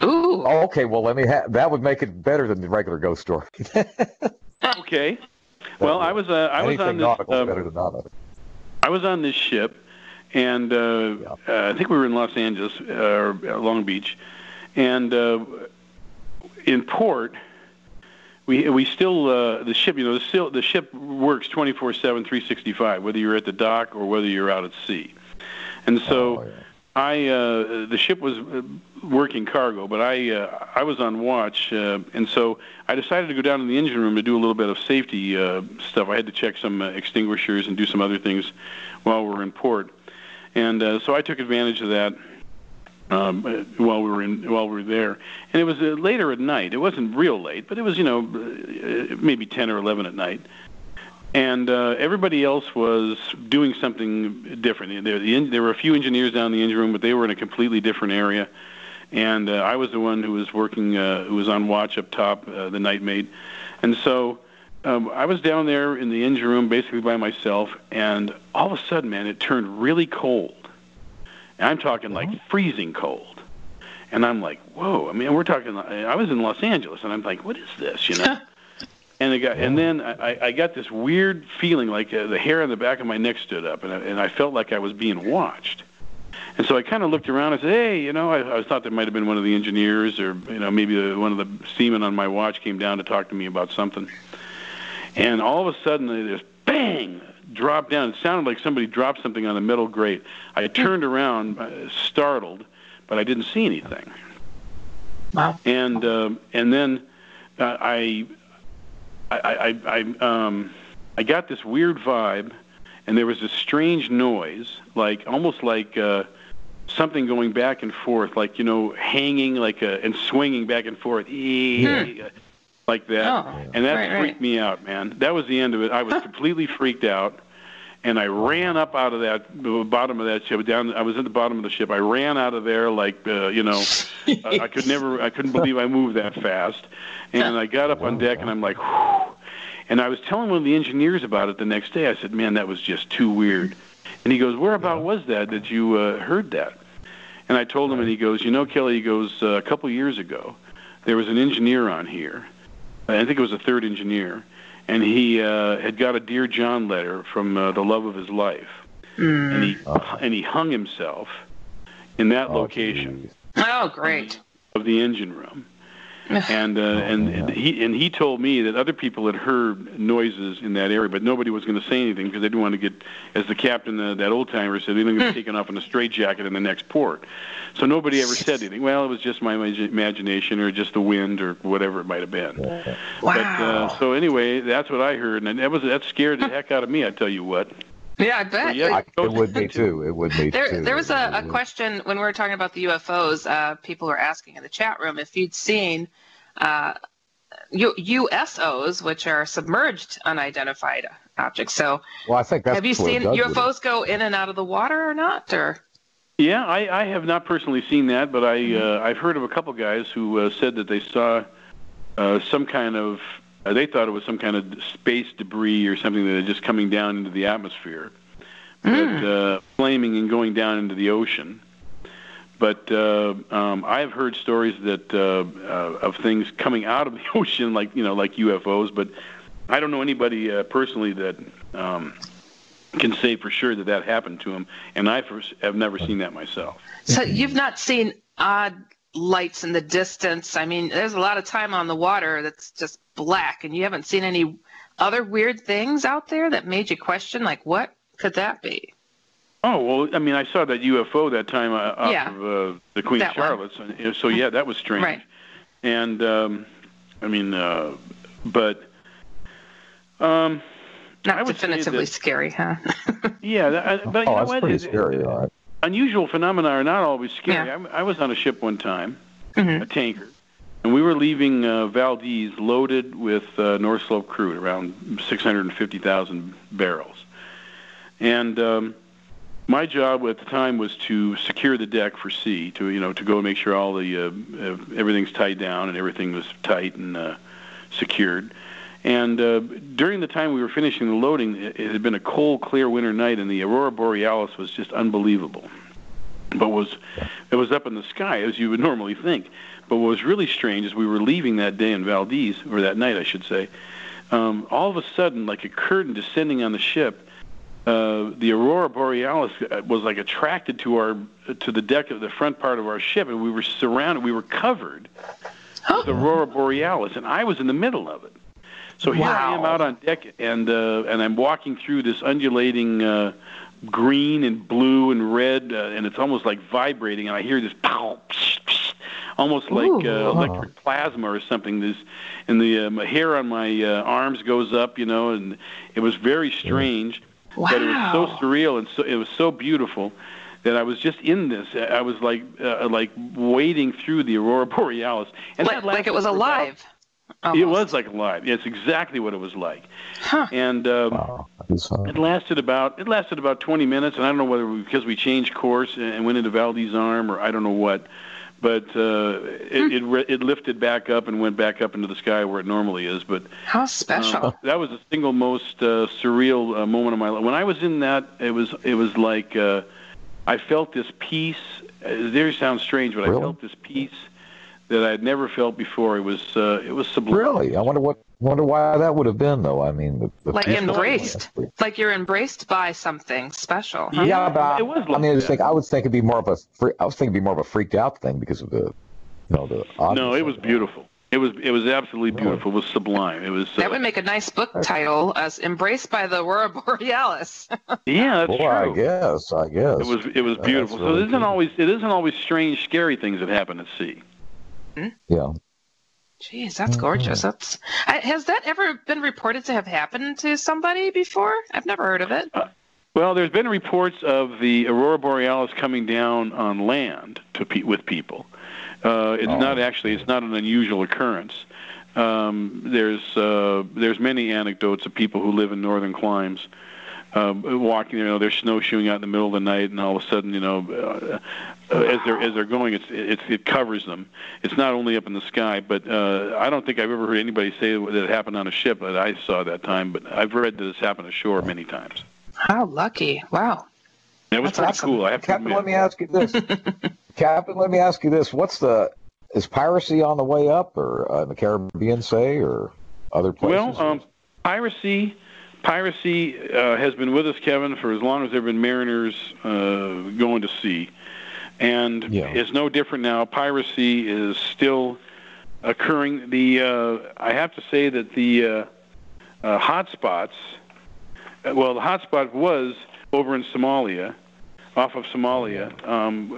Ooh. Oh, okay. Well, that would make it better than the regular ghost story. Okay. Well, I was on this ship, and I think we were in Los Angeles or Long Beach, and in port. We still the ship the ship works 24/7, 365, whether you're at the dock or whether you're out at sea. And so the ship was working cargo, but I was on watch, and so I decided to go down to the engine room to do a little bit of safety stuff. I had to check some extinguishers and do some other things while we were in port, and so I took advantage of that while we were there. And it was later at night. It wasn't real late, but it was maybe 10 or 11 at night. And everybody else was doing something different. There were a few engineers down in the engine room, but they were in a completely different area. And I was the one who was working, who was on watch up top, the night mate. And so I was down there in the engine room basically by myself, and all of a sudden, man, it turned really cold. And I'm talking like freezing cold. And I'm like, whoa. I mean, I was in Los Angeles, and I'm like, what is this, And then I got this weird feeling like the hair on the back of my neck stood up, and I felt like I was being watched. And so I kind of looked around and said, hey, I thought there might have been one of the engineers or, maybe one of the seamen on my watch came down to talk to me about something. And all of a sudden, there's bang, dropped down. It sounded like somebody dropped something on a metal grate. I turned around, startled, but I didn't see anything. Wow. And then I got this weird vibe, and there was this strange noise, almost like something going back and forth, hanging and swinging back and forth, like that. Oh, and that freaked me out, man. That was the end of it. I was completely freaked out, and I ran up out of the bottom of that ship. I was at the bottom of the ship. I ran out of there I couldn't believe I moved that fast. And I got up on deck, and I'm like, whew. And I was telling one of the engineers about it the next day. I said, man, that was just too weird. And he goes, whereabout was that you heard that? And I told him, and he goes, Kelly, he goes, a couple years ago, there was an engineer on here. I think it was a third engineer. And he had got a Dear John letter from the love of his life. And he hung himself in that location. Oh, great. Of the engine room. And he told me that other people had heard noises in that area, but nobody was going to say anything because they didn't want to get, as the captain, that old timer said, they didn't get taken off in a straitjacket in the next port. So nobody ever said anything. Well, it was just my imagination, or just the wind, or whatever it might have been. Wow. But so anyway, that's what I heard, and that scared the heck out of me. I tell you what. Yeah, I bet. It would be too. It would be too. There was a question when we were talking about the UFOs. People were asking in the chat room if you'd seen USOs, which are submerged unidentified objects. So, well, I think have you seen UFOs go in and out of the water or not? Or yeah, I have not personally seen that, but I've heard of a couple guys who said that they saw some kind of They thought it was some kind of space debris or something that was just coming down into the atmosphere, but flaming and going down into the ocean. But I've heard stories that of things coming out of the ocean, like UFOs. But I don't know anybody personally that can say for sure that happened to him, and I have never seen that myself. So you've not seen odd lights in the distance? I mean, there's a lot of time on the water that's just black, and you haven't seen any other weird things out there that made you question, like, what could that be? Oh, well, I mean, I saw that UFO that time off of the Queen Charlotte's, so yeah, that was strange. Right. And, I mean, but... Not definitively scary, huh? Yeah, but you know that's what? pretty scary, all right. Unusual phenomena are not always scary. Yeah. I was on a ship one time, a tanker, and we were leaving Valdez loaded with North Slope crude, around 650,000 barrels. And my job at the time was to secure the deck for sea, to go and make sure all the everything's tied down and everything was tight and secured. And during the time we were finishing the loading, it had been a cold, clear winter night, and the aurora borealis was just unbelievable. But it was up in the sky, as you would normally think. But what was really strange is we were leaving that day in Valdez, or that night, I should say. All of a sudden, like a curtain descending on the ship, the aurora borealis was like attracted to the deck of the front part of our ship, and we were surrounded. We were covered with aurora borealis, and I was in the middle of it. So here I am out on deck, and I'm walking through this undulating green and blue and red, and it's almost like vibrating, and I hear this pow, psh, psh, almost like electric plasma or something. And the hair on my arms goes up, and it was very strange, but it was so surreal and it was so beautiful that I was just in this. I was like wading through the aurora borealis, and like it was alive. Almost. It was like alive. It's exactly what it was like. Huh. And it lasted about 20 minutes, and I don't know whether because we changed course and went into Valdez Arm or I don't know what, but it lifted back up and went back up into the sky where it normally is. But how special! That was the single most surreal moment of my life. When I was in that, it was like I felt this peace. It sounds strange, but I felt this peace that I had never felt before. It was sublime. Really? I wonder why that would have been, though. I mean, like embraced, like you're embraced by something special. Huh? Yeah, but it was. I was thinking it'd be more of a freaked out thing because of the No, it was beautiful. It was absolutely beautiful. It was sublime. It was. That would make a nice book title, as "Embraced by the Aurora Borealis." Yeah, that's true. I guess. It was beautiful. So it isn't always strange, scary things that happen at sea. Yeah. Jeez, that's gorgeous. Has that ever been reported to have happened to somebody before? I've never heard of it. Well, there's been reports of the aurora borealis coming down on land with people. It's not an unusual occurrence. There's many anecdotes of people who live in northern climes walking, they're snowshoeing out in the middle of the night, and all of a sudden, as they're going, it covers them. It's not only up in the sky, but I don't think I've ever heard anybody say that it happened on a ship that I saw that time. But I've read that it's happened ashore many times. How lucky! Wow. That was pretty cool. I have to admit. Captain, let me ask you this. Captain, let me ask you this. Is piracy on the way up, or in the Caribbean, say, or other places? Well, piracy has been with us, Kevin, for as long as there have been mariners going to sea. And it's no different now. Piracy is still occurring. I have to say that the hotspots, the hotspot was over in Somalia, off of Somalia,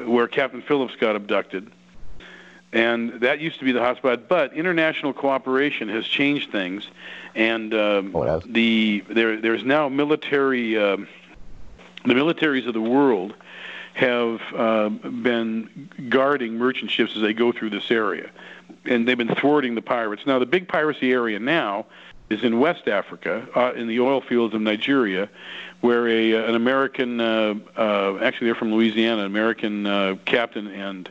where Captain Phillips got abducted. And that used to be the hotspot, but international cooperation has changed things, and there's now military. The militaries of the world have been guarding merchant ships as they go through this area, and they've been thwarting the pirates. Now, the big piracy area now is in West Africa, in the oil fields of Nigeria, where an American, actually they're from Louisiana, an American captain and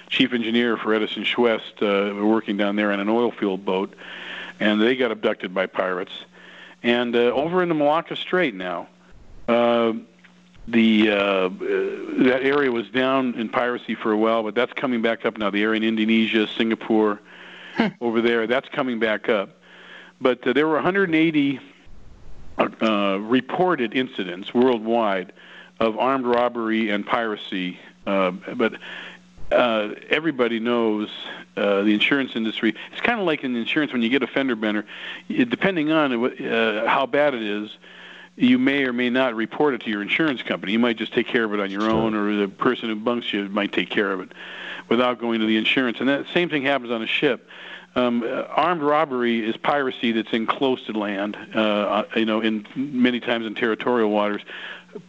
chief engineer for Edison Schwest were working down there on an oil field boat, and they got abducted by pirates. And over in the Malacca Strait now, that area was down in piracy for a while, but that's coming back up now. The area in Indonesia, Singapore, over there, that's coming back up. But there were 180 reported incidents worldwide of armed robbery and piracy. But everybody knows the insurance industry. It's kind of like in insurance when you get a fender bender. Depending on how bad it is, you may or may not report it to your insurance company. You might just take care of it on your own, or the person who bunks you might take care of it without going to the insurance. And that same thing happens on a ship. Armed robbery is piracy that's in close to land, in many times in territorial waters.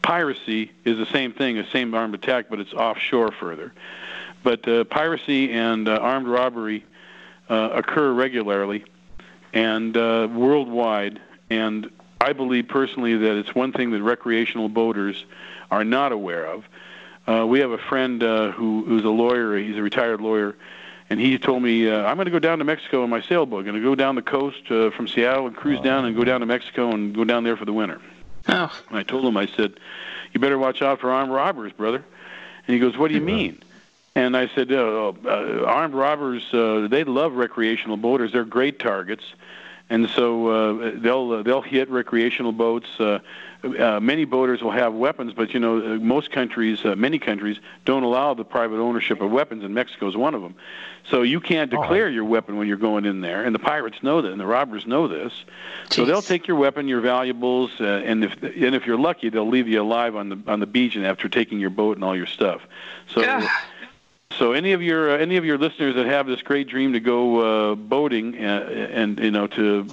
Piracy is the same thing, the same armed attack, but it's offshore further. But piracy and armed robbery occur regularly and worldwide, and I believe personally that it's one thing that recreational boaters are not aware of. We have a friend who's a lawyer. He's a retired lawyer, and he told me, I'm going to go down to Mexico in my sailboat. I'm going to go down the coast from Seattle and cruise down and go down to Mexico and go down there for the winter. Oh. And I told him, I said, you better watch out for armed robbers, brother. And he goes, what do you mean? And I said, armed robbers, they love recreational boaters. They're great targets. And so they'll hit recreational boats. Many boaters will have weapons, but most countries, many countries, don't allow the private ownership of weapons, and Mexico is one of them. So you can't declare your weapon when you're going in there, and the pirates know that, and the robbers know this. Jeez. So they'll take your weapon, your valuables, and if you're lucky, they'll leave you alive on the beach, and after taking your boat and all your stuff. So. Yeah. So any of your listeners that have this great dream to go boating and to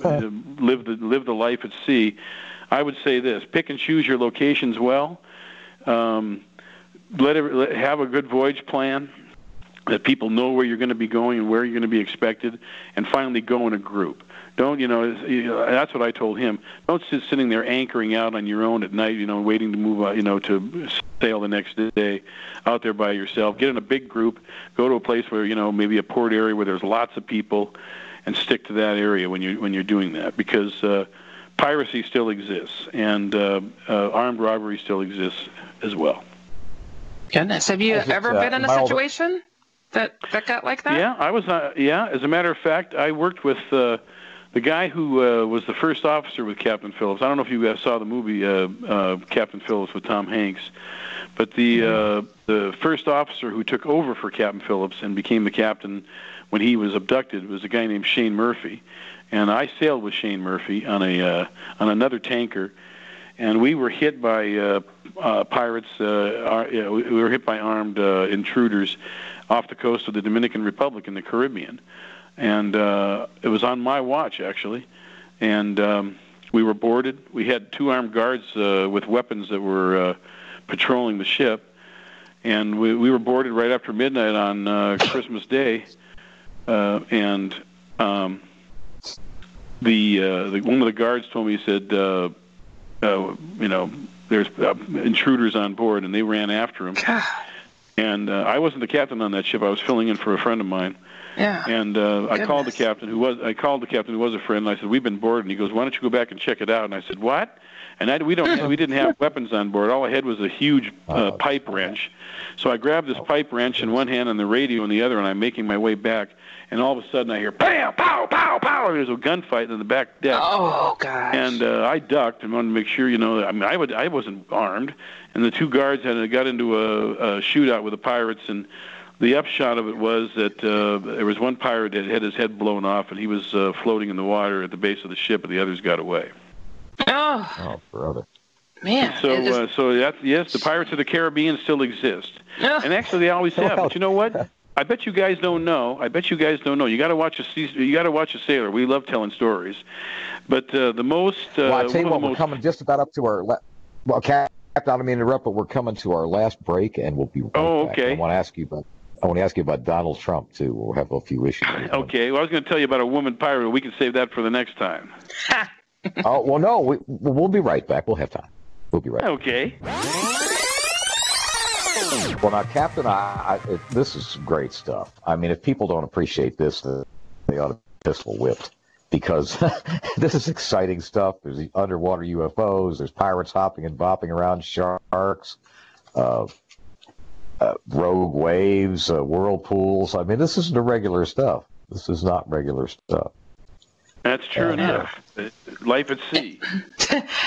live the life at sea, I would say this: pick and choose your locations well. Have a good voyage plan that people know where you're going to be going and where you're going to be expected, and finally go in a group. Don't that's what I told him. Don't sit sitting there anchoring out on your own at night, waiting to move to sail the next day out there by yourself. Get in a big group, go to a place where maybe a port area where there's lots of people, and stick to that area when you're doing that, because piracy still exists, and armed robbery still exists as well. Goodness, have you ever been in a situation that got like that? Yeah, I was. As a matter of fact, I worked with the guy who was the first officer with Captain Phillips. I don't know if you guys saw the movie Captain Phillips with Tom Hanks, but the first officer who took over for Captain Phillips and became the captain when he was abducted was a guy named Shane Murphy, and I sailed with Shane Murphy on another tanker, and we were hit by pirates. We were hit by armed intruders off the coast of the Dominican Republic in the Caribbean. And it was on my watch, actually. And we were boarded. We had two armed guards with weapons that were patrolling the ship. And we were boarded right after midnight on Christmas Day. And one of the guards told me, he said, there's intruders on board, and they ran after him. And I wasn't the captain on that ship. I was filling in for a friend of mine. Yeah. And I called the captain who was a friend, and I said, we've been boarded. And he goes, why don't you go back and check it out? And I said, what? And we didn't have weapons on board. All I had was a huge pipe wrench. So I grabbed this pipe wrench in one hand and the radio in the other, and I'm making my way back. And all of a sudden I hear, pow, pow, pow, pow. There's a gunfight in the back deck. Oh, gosh. And I ducked and wanted to make sure, I wasn't armed. And the two guards got into a shootout with the pirates, and the upshot of it was that there was one pirate that had his head blown off, and he was floating in the water at the base of the ship, and the others got away. Oh, brother. Man. So yes, the Pirates of the Caribbean still exist. And actually, they always have. But you know what? I bet you guys don't know. You got to watch a sailor. We love telling stories. But the most... I tell you what, we're coming just about up to our... Captain, I don't mean to interrupt, but we're coming to our last break, and we'll be right back. Okay. I want to ask you about Donald Trump, too. We'll have a few issues. Okay. Well, I was going to tell you about a woman pirate, but we can save that for the next time. Oh, well, no. We'll be right back. We'll have time. We'll be right back. Okay. Well, now, Captain, this is great stuff. I mean, if people don't appreciate this, they ought to be pistol whipped. because this is exciting stuff. There's the underwater UFOs. There's pirates hopping and bopping around, sharks, rogue waves, whirlpools. I mean, this isn't the regular stuff. This is not regular stuff. That's true enough. Life at sea.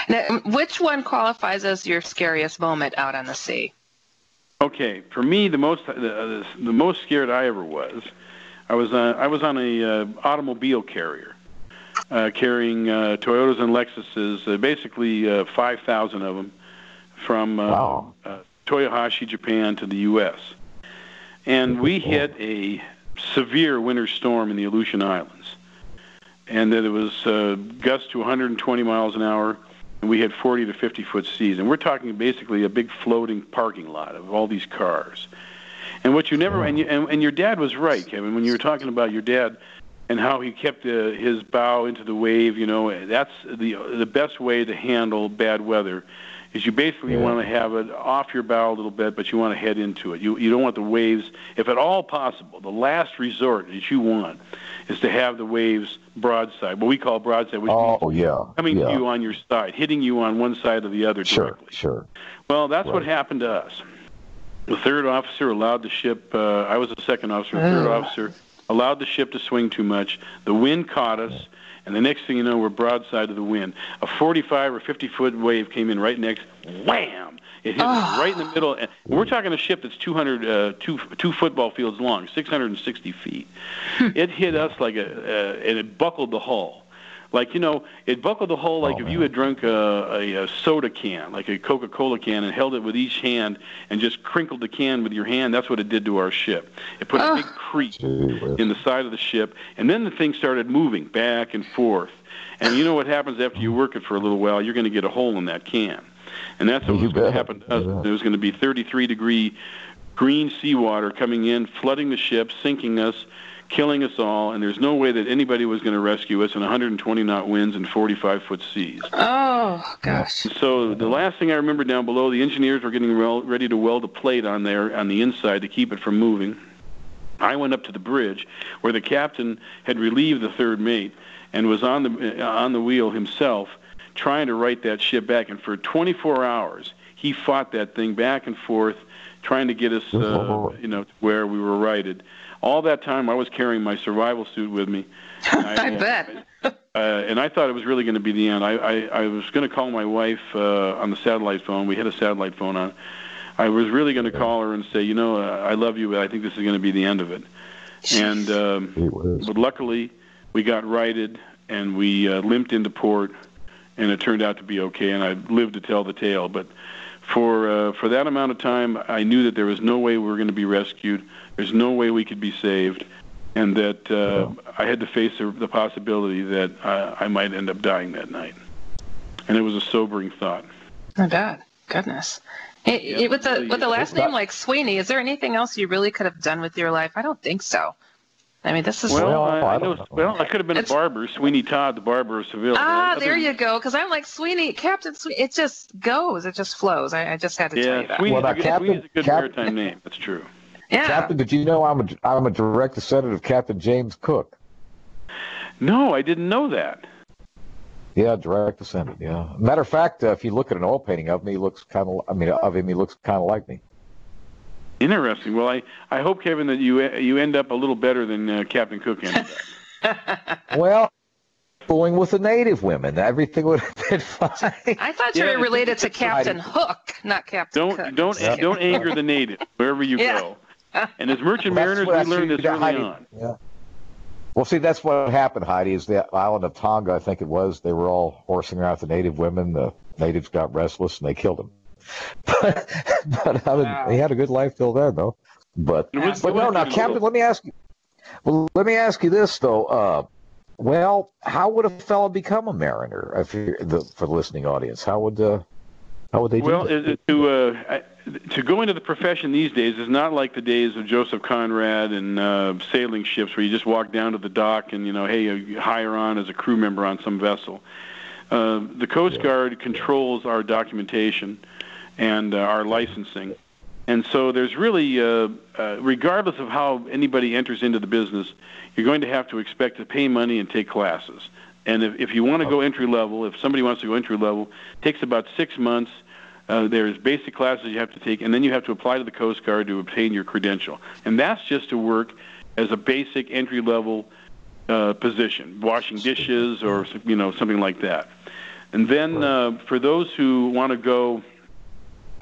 Now, which one qualifies as your scariest moment out on the sea? Okay, for me, the most scared I ever was, I was on a automobile carrier, carrying Toyotas and Lexuses, basically 5,000 of them, from Toyohashi, Japan, to the U.S. And we hit a severe winter storm in the Aleutian Islands, and that it was gusts to 120 miles an hour. And we had 40 to 50-foot seas, and we're talking basically a big floating parking lot of all these cars. And what you never and your dad was right, Kevin, when you were talking about your dad and how he kept his bow into the wave. You know, that's the best way to handle bad weather. Is you basically want to have it off your bow a little bit, but you want to head into it. You don't want the waves, if at all possible. The last resort that you want is to have the waves broadside, what we call broadside, which means coming to you on your side, hitting you on one side or the other directly. Sure. Well, that's what happened to us. The third officer allowed the ship, I was the second officer, the third officer allowed the ship to swing too much. The wind caught us. And the next thing you know, we're broadside of the wind. A 45 or 50-foot wave came in right next. Wham! It hit us right in the middle. And we're talking a ship that's two football fields long, 660 feet. It hit us like and it buckled the hull. Like, you know, it buckled the hull like if you had drunk a soda can, like a Coca-Cola can, and held it with each hand and just crinkled the can with your hand. That's what it did to our ship. It put a big crease in the side of the ship, and then the thing started moving back and forth. And you know what happens after you work it for a little while? You're going to get a hole in that can. And that's what was going to happen to us. There was going to be 33-degree green seawater coming in, flooding the ship, sinking us, killing us all, and there's no way that anybody was going to rescue us in 120-knot winds and 45-foot seas. Oh, gosh. So the last thing I remember down below, the engineers were getting ready to weld a plate on there on the inside to keep it from moving. I went up to the bridge where the captain had relieved the third mate and was on the wheel himself trying to right that ship back, and for 24 hours he fought that thing back and forth trying to get us to where we were righted. All that time, I was carrying my survival suit with me. I bet. And I thought it was really going to be the end. I was going to call my wife on the satellite phone. We had a satellite phone on. I was really going to call her and say, you know, I love you, but I think this is going to be the end of it. And but luckily, we got righted, and we limped into port, and it turned out to be okay, and I lived to tell the tale. But for that amount of time, I knew that there was no way we were going to be rescued. There's no way we could be saved, and that I had to face the possibility that I might end up dying that night. And it was a sobering thought. Oh, God. Goodness. Hey, with the last name like Sweeney, is there anything else you really could have done with your life? I don't think so. I mean, this is... I could have been a barber, Sweeney Todd, the barber of Seville. There you go, because I'm like, Captain Sweeney, it just goes, it just flows. I just had to tell you that. Sweeney's a good maritime name, that's true. Yeah. Captain, did you know I'm a direct descendant of Captain James Cook? No, I didn't know that. Yeah, direct descendant. Yeah. Matter of fact, if you look at an oil painting of me, he looks kind of like me. Interesting. Well, I hope, Kevin, that you end up a little better than Captain Cook ended up. Well, going with the native women, everything would have been fine. I thought you were related to Captain Hook, not Captain Cook. Don't anger the native wherever you go. And as merchant mariners, we learned this early on. Yeah. Well, see, that's what happened, Heidi, is the island of Tonga, I think it was, they were all horsing around with the native women. The natives got restless, and they killed them. But I mean, he had a good life till then, though. But now, Captain, let me ask you. Well, let me ask you this, though. Well, how would a fellow become a mariner? For the listening audience, how would they do that? Well, to go into the profession these days is not like the days of Joseph Conrad and sailing ships where you just walk down to the dock and, you hire on as a crew member on some vessel. The Coast Guard controls our documentation and our licensing. And so there's really, regardless of how anybody enters into the business, you're going to have to expect to pay money and take classes. And if you want to go entry level, if somebody wants to go entry level, it takes about 6 months. There's basic classes you have to take, and then you have to apply to the Coast Guard to obtain your credential. And that's just to work as a basic entry level position, washing dishes or something like that. And then for those who want to go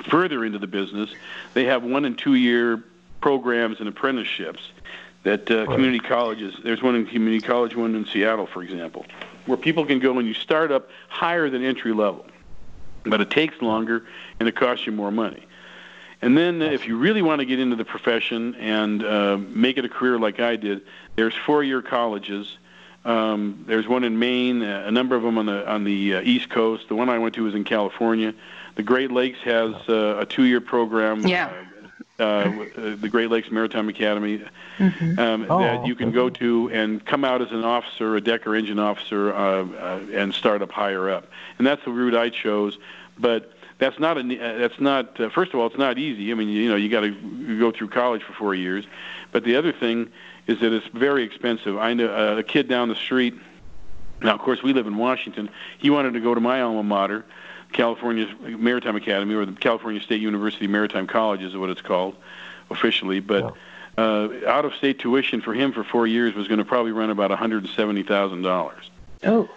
further into the business, they have 1 and 2 year programs and apprenticeships that community colleges. There's one in community college, one in Seattle, for example, where people can go and you start up higher than entry level, but it takes longer and it costs you more money. And then if you really want to get into the profession and make it a career like I did, there's 4-year colleges. There's one in Maine, a number of them on the East Coast. The one I went to was in California. The Great Lakes has a 2-year program. Yeah. The Great Lakes Maritime Academy that you can go to and come out as an officer, a deck or engine officer, and start up higher up. And that's the route I chose. But that's not first of all, it's not easy. I mean, you got to go through college for 4 years. But the other thing is that it's very expensive. I know a kid down the street. Now, of course, we live in Washington. He wanted to go to my alma mater, California Maritime Academy, or the California State University Maritime College is what it's called officially. But out-of-state tuition for him for 4 years was going to probably run about $170,000.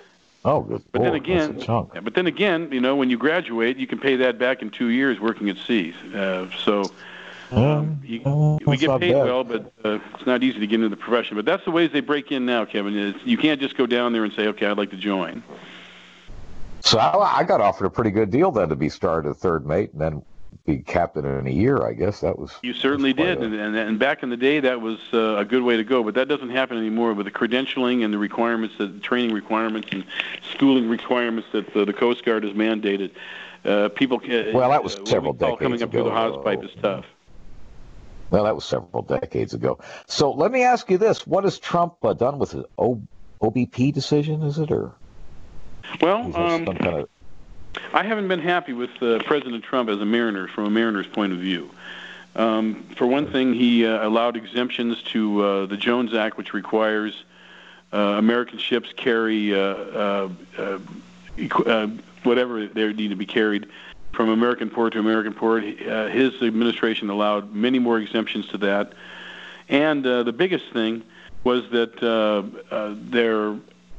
Oh, good. But then again, when you graduate, you can pay that back in 2 years working at sea. We get paid well, but it's not easy to get into the profession. But that's the ways they break in now, Kevin. You can't just go down there and say, okay, I'd like to join. So I got offered a pretty good deal then to be started as third mate and then be captain in a year, I guess. You certainly did, and back in the day, that was a good way to go. But that doesn't happen anymore with the credentialing and the requirements, the training requirements and schooling requirements that the Coast Guard has mandated. People that was several decades coming up through the hose pipe is tough. Well, that was several decades ago. So let me ask you this: what has Trump done with his OBP decision? Is it or? Well, I haven't been happy with President Trump as a mariner from a mariner's point of view. For one thing, he allowed exemptions to the Jones Act, which requires American ships carry whatever they need to be carried from American port to American port. His administration allowed many more exemptions to that. And the biggest thing was that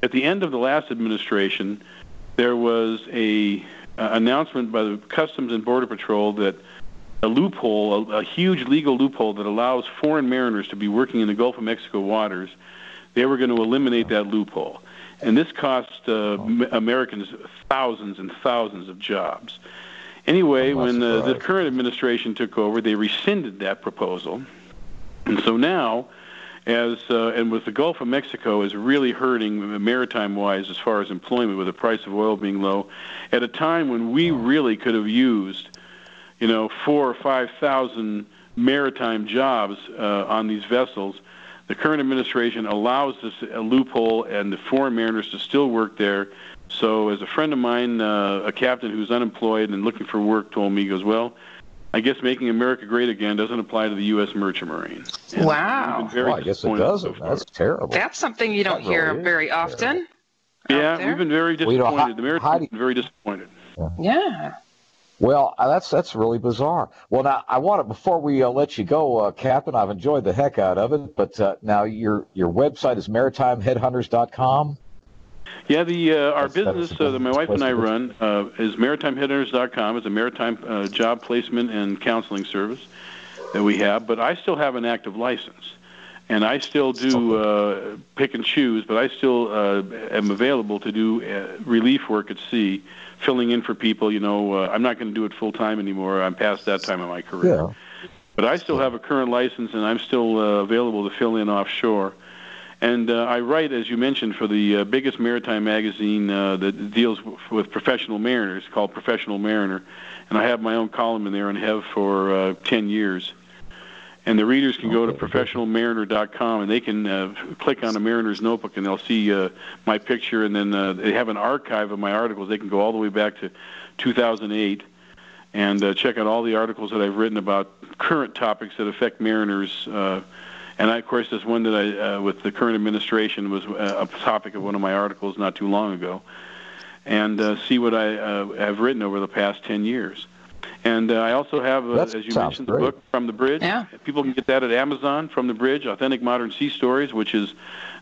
at the end of the last administration, there was a announcement by the Customs and Border Patrol that a loophole, a huge legal loophole that allows foreign mariners to be working in the Gulf of Mexico waters, they were going to eliminate that loophole. And this cost Americans thousands and thousands of jobs. Anyway, when the current administration took over, they rescinded that proposal. And so now, and with the Gulf of Mexico is really hurting maritime-wise as far as employment, with the price of oil being low, at a time when we really could have used, 4,000 or 5,000 maritime jobs on these vessels, the current administration allows this a loophole and the foreign mariners to still work there. So as a friend of mine, a captain who's unemployed and looking for work, told me, he goes, well, I guess making America great again doesn't apply to the U.S. Merchant Marine. And wow. I guess it doesn't. That's terrible. That's something you don't hear very often. Yeah, we've been very disappointed. The Maritime has been very disappointed. Yeah. Well, that's really bizarre. Well, now I want to, before we let you go, Captain, I've enjoyed the heck out of it. But now your website is maritimeheadhunters.com. Yeah, our business that my wife and I run is maritimeheadhunters.com. It's a maritime job placement and counseling service that we have. But I still have an active license, and I still do pick and choose. But I still am available to do relief work at sea, filling in for people. I'm not going to do it full time anymore. I'm past that time of my career. Yeah. But I still have a current license, and I'm still available to fill in offshore. And I write, as you mentioned, for the biggest maritime magazine that deals with professional mariners, called Professional Mariner. And I have my own column in there and have for 10 years. And the readers can go to professionalmariner.com, and they can click on a mariner's notebook, and they'll see my picture. And then they have an archive of my articles. They can go all the way back to 2008 and check out all the articles that I've written about current topics that affect mariners. And of course, this one that I, with the current administration, was a topic of one of my articles not too long ago. And see what I have written over the past 10 years. And I also have, as you mentioned, the book From the Bridge. Yeah. People can get that at Amazon, From the Bridge, Authentic Modern Sea Stories, which is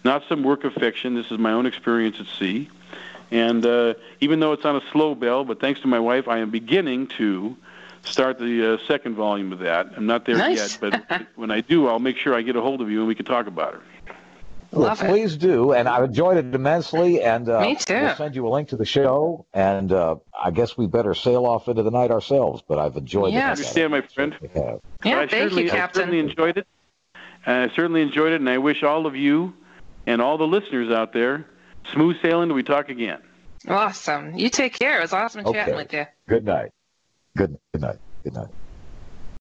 not some work of fiction. This is my own experience at sea. And even though it's on a slow bell, but thanks to my wife, I am beginning to start the second volume of that. I'm not there yet, but when I do, I'll make sure I get a hold of you and we can talk about it. Well, please do, and I've enjoyed it immensely, and Me too. We'll send you a link to the show, and I guess we better sail off into the night ourselves, but I've enjoyed it. I understand, my friend. Yeah, thank you, Captain. I certainly enjoyed it. And I wish all of you and all the listeners out there smooth sailing till we talk again. Awesome. You take care. It was awesome chatting with you. Good night. Good night. Good night.